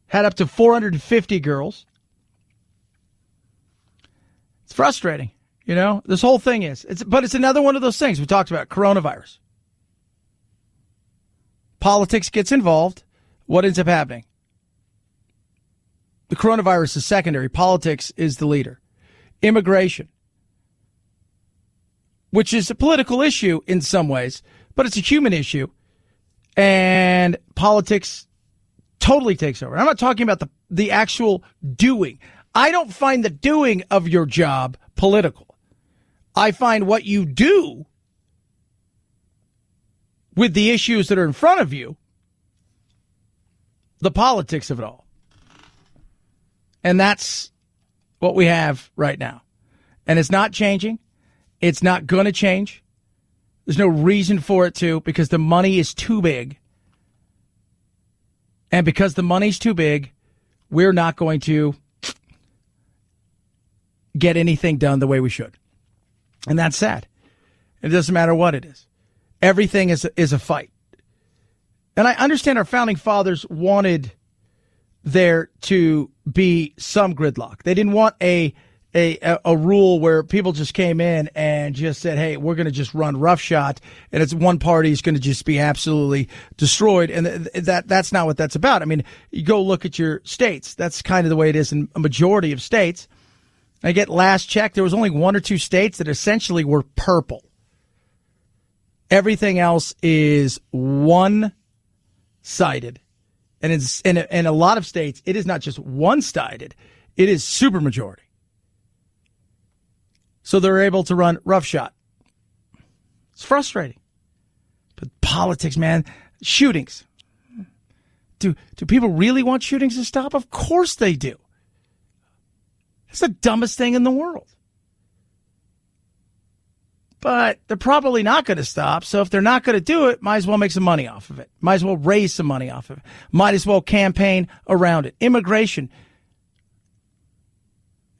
had up to 450 girls. It's frustrating. You know, this whole thing is. But it's another one of those things we talked about, coronavirus. Politics gets involved. What ends up happening? The coronavirus is secondary. Politics is the leader. Immigration, which is a political issue in some ways, but it's a human issue. And politics totally takes over. I'm not talking about the actual doing. I don't find the doing of your job political. I find what you do with the issues that are in front of you, the politics of it all. And that's what we have right now. And it's not changing. It's not going to change. There's no reason for it to, because the money is too big. And because the money's too big, we're not going to get anything done the way we should. And that's sad. It doesn't matter what it is. Everything is a fight. And I understand our founding fathers wanted there to be some gridlock. They didn't want a rule where people just came in and just said, hey, we're going to just run roughshod, and it's one party is going to just be absolutely destroyed. And that's not what that's about. I mean, you go look at your states. That's kind of the way it is in a majority of states. I get last check, there was only one or two states that essentially were purple. Everything else is one-sided. And in a lot of states, it is not just one-sided. It is supermajority. So they're able to run roughshod. It's frustrating. But politics, man, shootings. Do people really want shootings to stop? Of course they do. It's the dumbest thing in the world. But they're probably not going to stop. So if they're not going to do it, might as well make some money off of it. Might as well raise some money off of it. Might as well campaign around it. Immigration.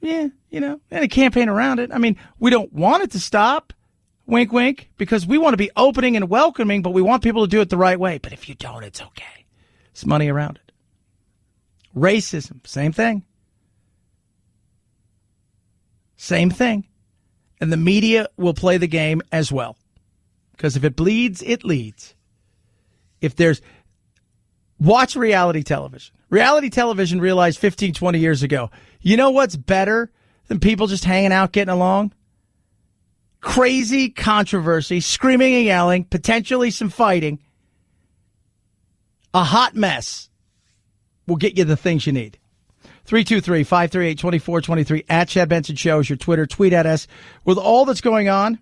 Yeah, and a campaign around it. I mean, we don't want it to stop. Wink, wink. Because we want to be opening and welcoming, but we want people to do it the right way. But if you don't, it's okay. There's money around it. Racism, same thing. Same thing. And the media will play the game as well. Because if it bleeds, it leads. Watch reality television. Reality television realized 15, 20 years ago, you know what's better than people just hanging out, getting along? Crazy controversy, screaming and yelling, potentially some fighting. A hot mess will get you the things you need. 323-538-2423 at Chad Benson Show is your Twitter. Tweet at us with all that's going on.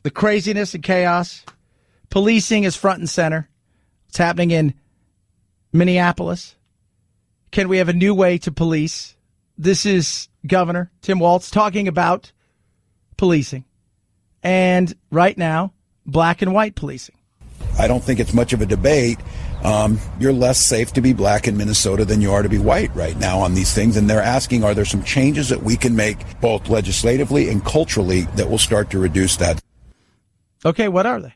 The craziness and chaos. Policing is front and center. It's happening in Minneapolis. Can we have a new way to police? This is Governor Tim Walz talking about policing. And right now, black and white policing. I don't think it's much of a debate. You're less safe to be black in Minnesota than you are to be white right now on these things. And they're asking, are there some changes that we can make both legislatively and culturally that will start to reduce that? Okay, what are they?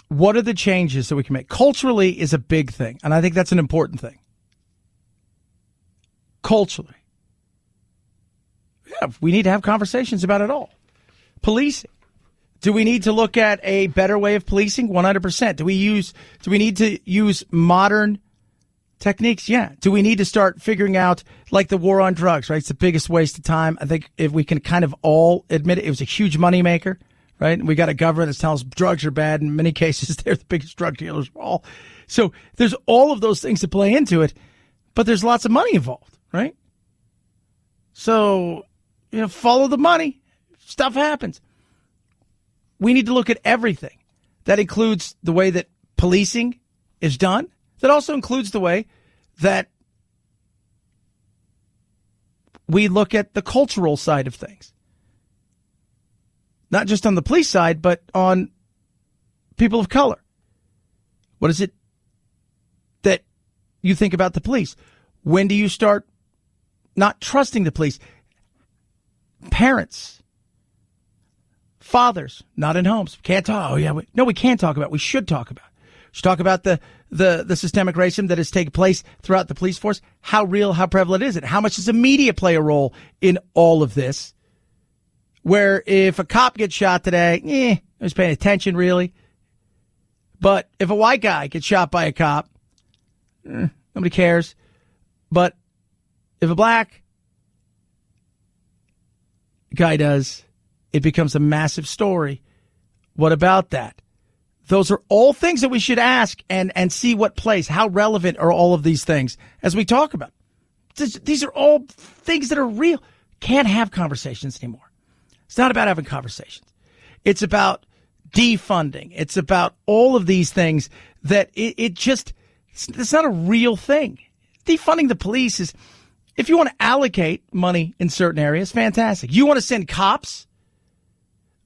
What are the changes that we can make? Culturally is a big thing, and I think that's an important thing. Culturally. Yeah, we need to have conversations about it all. Policing. Do we need to look at a better way of policing? 100%. Do we need to use modern techniques? Yeah. Do we need to start figuring out, like the war on drugs, right? It's the biggest waste of time. I think if we can kind of all admit it, it was a huge moneymaker, right? And we got a government that's telling us drugs are bad. In many cases, they're the biggest drug dealers of all. So there's all of those things that play into it, but there's lots of money involved, right? So, follow the money. Stuff happens. We need to look at everything. That includes the way that policing is done. That also includes the way that we look at the cultural side of things. Not just on the police side, but on people of color. What is it that you think about the police? When do you start not trusting the police? Parents. Fathers, not in homes. Can't talk. Oh, yeah. We can't talk about it. We should talk about it. We should talk about the systemic racism that has taken place throughout the police force. How real, how prevalent is it? How much does the media play a role in all of this? Where if a cop gets shot today, nobody's paying attention really. But if a white guy gets shot by a cop, nobody cares. But if a black guy does, it becomes a massive story. What about that? Those are all things that we should ask and see what plays. How relevant are all of these things as we talk about? These are all things that are real. Can't have conversations anymore. It's not about having conversations. It's about defunding. It's about all of these things that it's not a real thing. Defunding the police is, if you want to allocate money in certain areas, fantastic. You want to send cops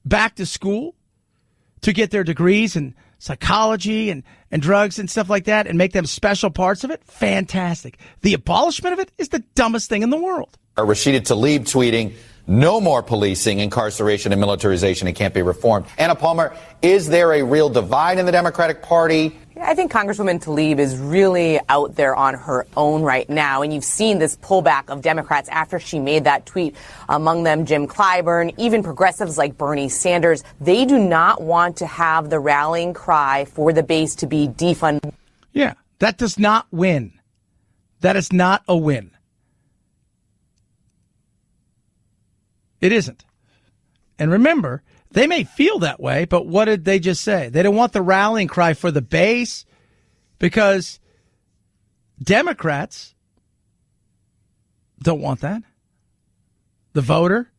back to school to get their degrees in psychology and drugs and stuff like that and make them special parts of it? Fantastic. The abolishment of it is the dumbest thing in the world. Rashida Tlaib tweeting, no more policing, incarceration, and militarization. It can't be reformed. Anna Palmer, is there a real divide in the Democratic Party? I think Congresswoman Tlaib is really out there on her own right now. And you've seen this pullback of Democrats after she made that tweet. Among them, Jim Clyburn, even progressives like Bernie Sanders. They do not want to have the rallying cry for the base to be defund. Yeah, that does not win. That is not a win. It isn't. And remember, they may feel that way, but what did they just say? They don't want the rallying cry for the base because Democrats don't want that. The voter?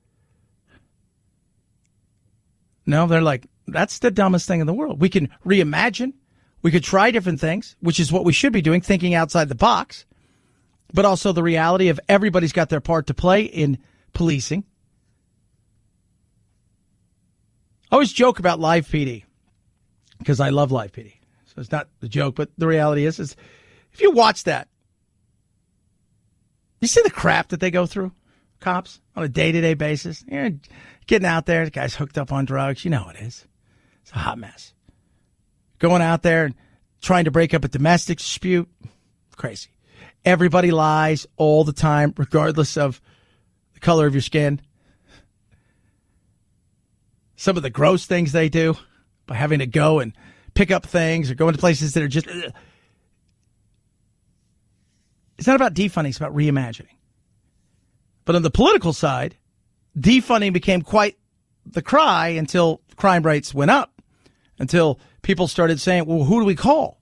No, they're like, that's the dumbest thing in the world. We can reimagine. We could try different things, which is what we should be doing, thinking outside the box. But also the reality of everybody's got their part to play in policing. I always joke about Live PD because I love Live PD. So it's not a joke, but the reality is if you watch that, you see the crap that they go through, cops, on a day-to-day basis. You Getting out there, the guy's hooked up on drugs. You know how it is. It's a hot mess. Going out there and trying to break up a domestic dispute. Crazy. Everybody lies all the time, regardless of the color of your skin. Some of the gross things they do by having to go and pick up things or go into places that are just... It's not about defunding, it's about reimagining. But on the political side, defunding became quite the cry until crime rates went up, until people started saying, well, who do we call?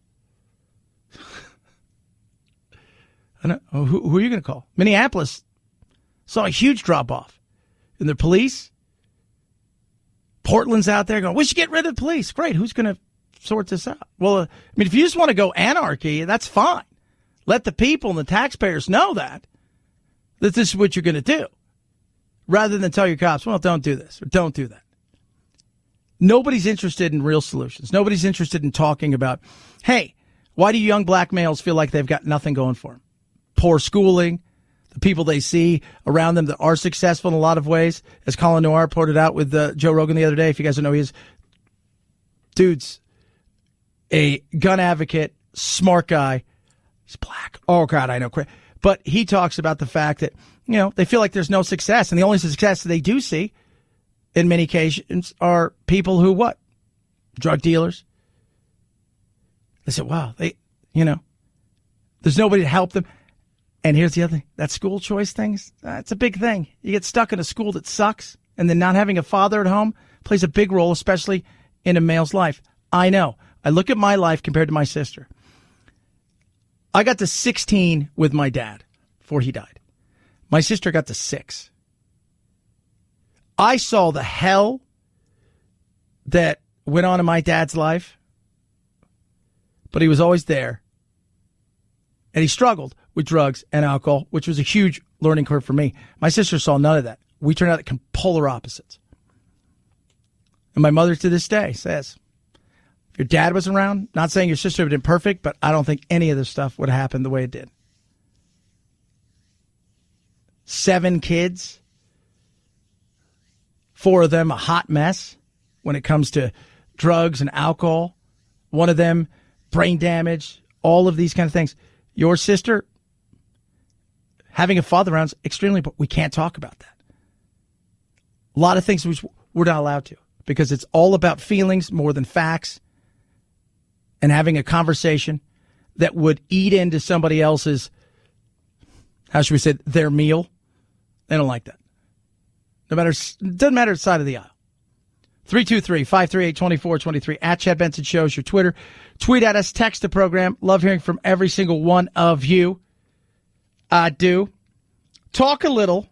I don't know. Who are you going to call? Minneapolis saw a huge drop-off in their police. Portland's out there going, we should get rid of the police. Great. Who's going to sort this out? Well, I mean, if you just want to go anarchy, that's fine. Let the people and the taxpayers know that this is what you're going to do, rather than tell your cops, well, don't do this or don't do that. Nobody's interested in real solutions. Nobody's interested in talking about, hey, why do young black males feel like they've got nothing going for them? Poor schooling, the people they see around them that are successful in a lot of ways, as Colin Noir pointed out with Joe Rogan the other day. If you guys don't know, dude's a gun advocate, smart guy. He's black. Oh, God, I know. But he talks about the fact that, they feel like there's no success. And the only success that they do see in many cases are people who what? Drug dealers. They said, wow, there's nobody to help them. And here's the other thing. That school choice things, that's a big thing. You get stuck in a school that sucks, and then not having a father at home plays a big role, especially in a male's life. I know. I look at my life compared to my sister. I got to 16 with my dad before he died. My sister got to 6. I saw the hell that went on in my dad's life, but he was always there. And he struggled with drugs and alcohol, which was a huge learning curve for me. My sister saw none of that. We turned out polar opposites. And my mother to this day says, if your dad was around, not saying your sister would have been perfect, but I don't think any of this stuff would have happened the way it did. 7 kids, 4 of them a hot mess when it comes to drugs and alcohol. 1 of them brain damage, all of these kind of things. Your sister, having a father around is extremely important. We can't talk about that. A lot of things we're not allowed to, because it's all about feelings more than facts, and having a conversation that would eat into somebody else's, how should we say, their meal. They don't like that. Doesn't matter the side of the aisle. 323-538-2423 at Chad Benson Show is your Twitter. Tweet at us, text the program. Love hearing from every single one of you. I do. Talk a lot,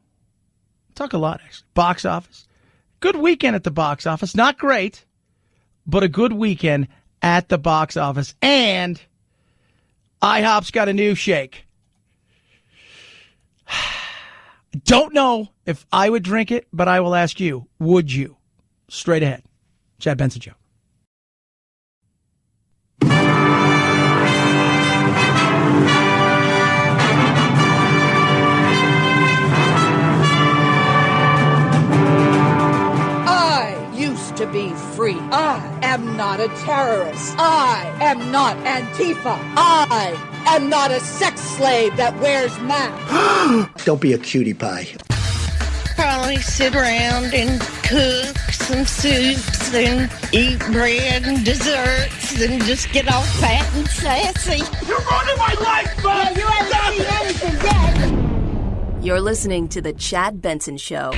actually. Box office. Good weekend at the box office. Not great, but a good weekend at the box office. And IHOP's got a new shake. Don't know if I would drink it, but I will ask you, would you? Straight ahead. Chad Benson Show. I used to be free. I am not a terrorist. I am not Antifa. I am not a sex slave that wears masks. Don't be a cutie pie. Probably sit around and cook some soups and eat bread and desserts and just get all fat and sassy. You're ruining my life, man! Yeah, you haven't seen anything yet. You're listening to The Chad Benson Show.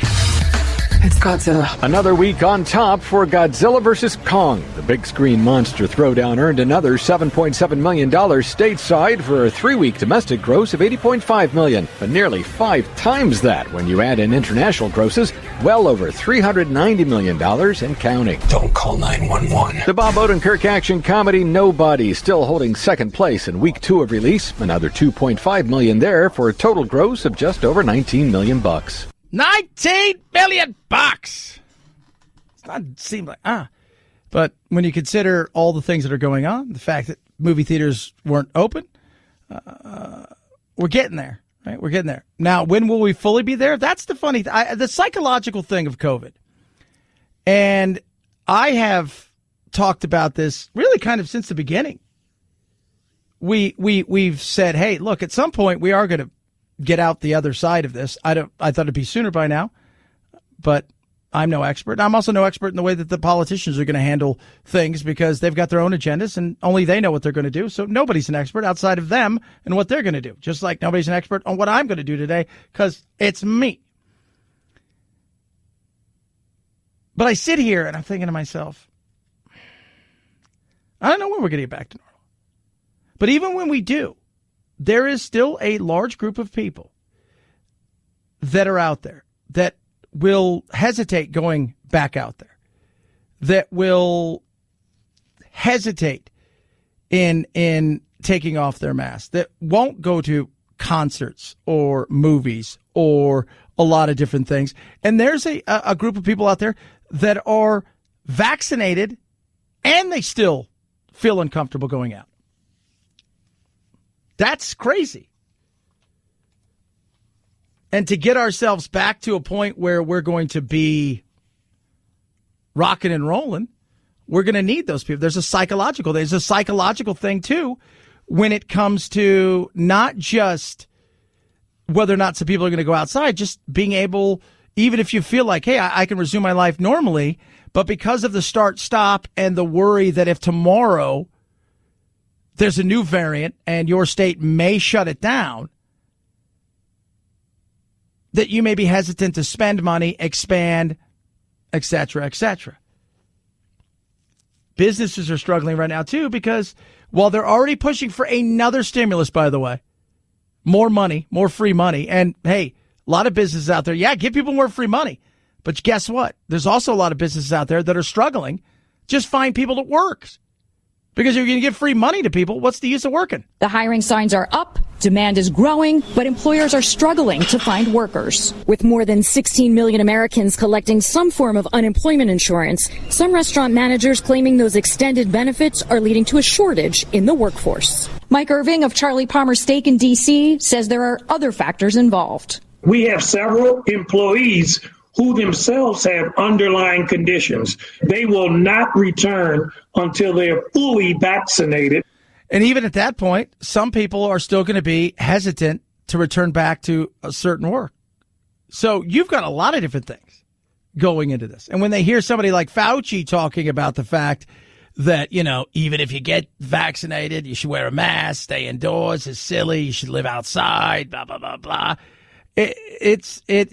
It's Godzilla. Another week on top for Godzilla vs. Kong. The big screen monster throwdown earned another $7.7 million stateside for a 3-week domestic gross of $80.5 million, but nearly 5 times that when you add in international grosses, well over $390 million and counting. Don't call 911. The Bob Odenkirk action comedy Nobody still holding second place in week 2 of release. Another $2.5 million there for a total gross of just over $19 million. $19 million. It's not seem like but when you consider all the things that are going on, the fact that movie theaters weren't open, we're getting there, right? We're getting there. Now, when will we fully be there? That's the funny the psychological thing of COVID And I have talked about this really kind of since the beginning. We've said, hey, look, at some point we are going to get out the other side of this. I thought it'd be sooner by now, but I'm no expert. I'm also no expert in the way that the politicians are going to handle things because they've got their own agendas and only they know what they're going to do. So nobody's an expert outside of them and what they're going to do. Just like nobody's an expert on what I'm going to do today because it's me. But I sit here and I'm thinking to myself, I don't know when we're going to get back to normal. But even when we do, there is still a large group of people that are out there that will hesitate going back out there, that will hesitate in taking off their mask, that won't go to concerts or movies or a lot of different things. And there's a group of people out there that are vaccinated and they still feel uncomfortable going out. That's crazy. And to get ourselves back to a point where we're going to be rocking and rolling, we're going to need those people. There's a psychological thing, too, when it comes to not just whether or not some people are going to go outside, just being able, even if you feel like, hey, I can resume my life normally, but because of the start-stop and the worry that if tomorrow there's a new variant and your state may shut it down, that you may be hesitant to spend money, expand, et cetera, et cetera. Businesses are struggling right now, too, because while they're already pushing for another stimulus, by the way, more money, more free money. And, hey, a lot of businesses out there, yeah, give people more free money. But guess what? There's also a lot of businesses out there that are struggling. Just find people that work. Because if you're going to give free money to people, what's the use of working? The hiring signs are up, demand is growing, but employers are struggling to find workers. With more than 16 million Americans collecting some form of unemployment insurance, some restaurant managers claiming those extended benefits are leading to a shortage in the workforce. Mike Irving of Charlie Palmer Steak in D.C. says there are other factors involved. We have several employees who themselves have underlying conditions. They will not return until they're fully vaccinated. And even at that point, some people are still going to be hesitant to return back to a certain work. So you've got a lot of different things going into this. And when they hear somebody like Fauci talking about the fact that, you know, even if you get vaccinated, you should wear a mask, stay indoors, is silly, you should live outside, blah, blah, blah, blah. It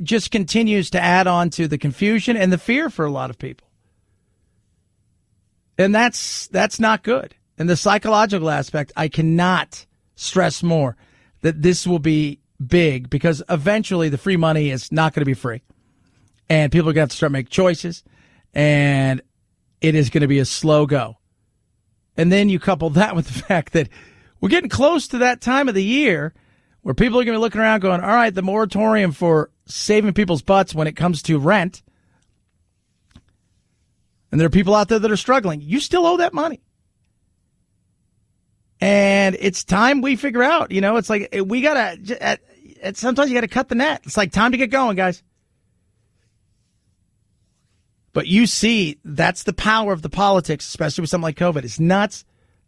just continues to add on to the confusion and the fear for a lot of people. And that's not good. And the psychological aspect, I cannot stress more that this will be big because eventually the free money is not going to be free. And people are going to have to start making choices. And it is going to be a slow go. And then you couple that with the fact that we're getting close to that time of the year where people are going to be looking around going, all right, the moratorium for saving people's butts when it comes to rent. And there are people out there that are struggling. You still owe that money. And it's time we figure out, you know, it's like we got to, sometimes you got to cut the net. It's like time to get going, guys. But you see, that's the power of the politics, especially with something like COVID. It's nuts,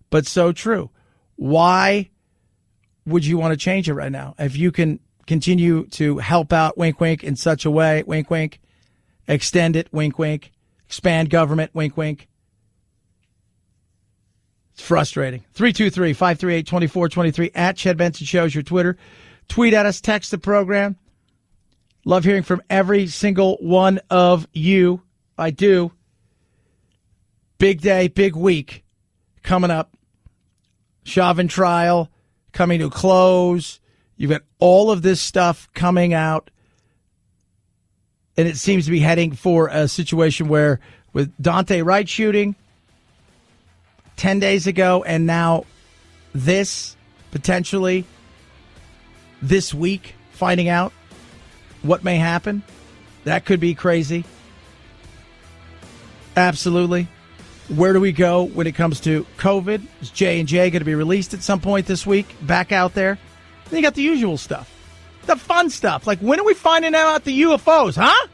but so true. Why would you want to change it right now? If you can continue to help out, wink, wink, in such a way, wink, wink, extend it, wink, wink, expand government, wink, wink. It's frustrating. 323-538-2423 at Chad Benson Show is your Twitter. Tweet at us, text the program. Love hearing from every single one of you. I do. Big day, big week coming up. Chauvin trial coming to a close. You've got all of this stuff coming out. And it seems to be heading for a situation where with Daunte Wright shooting 10 days ago and now this potentially this week finding out what may happen. That could be crazy. Absolutely. Where do we go when it comes to COVID? Is J&J going to be released at some point this week? Back out there? Then you got the usual stuff. The fun stuff. Like, when are we finding out about the UFOs, huh?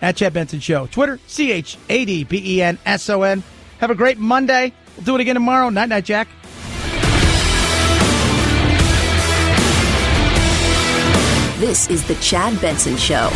At Chad Benson Show. Twitter, CHADBENSON. Have a great Monday. We'll do it again tomorrow. Night, night, Jack. This is the Chad Benson Show.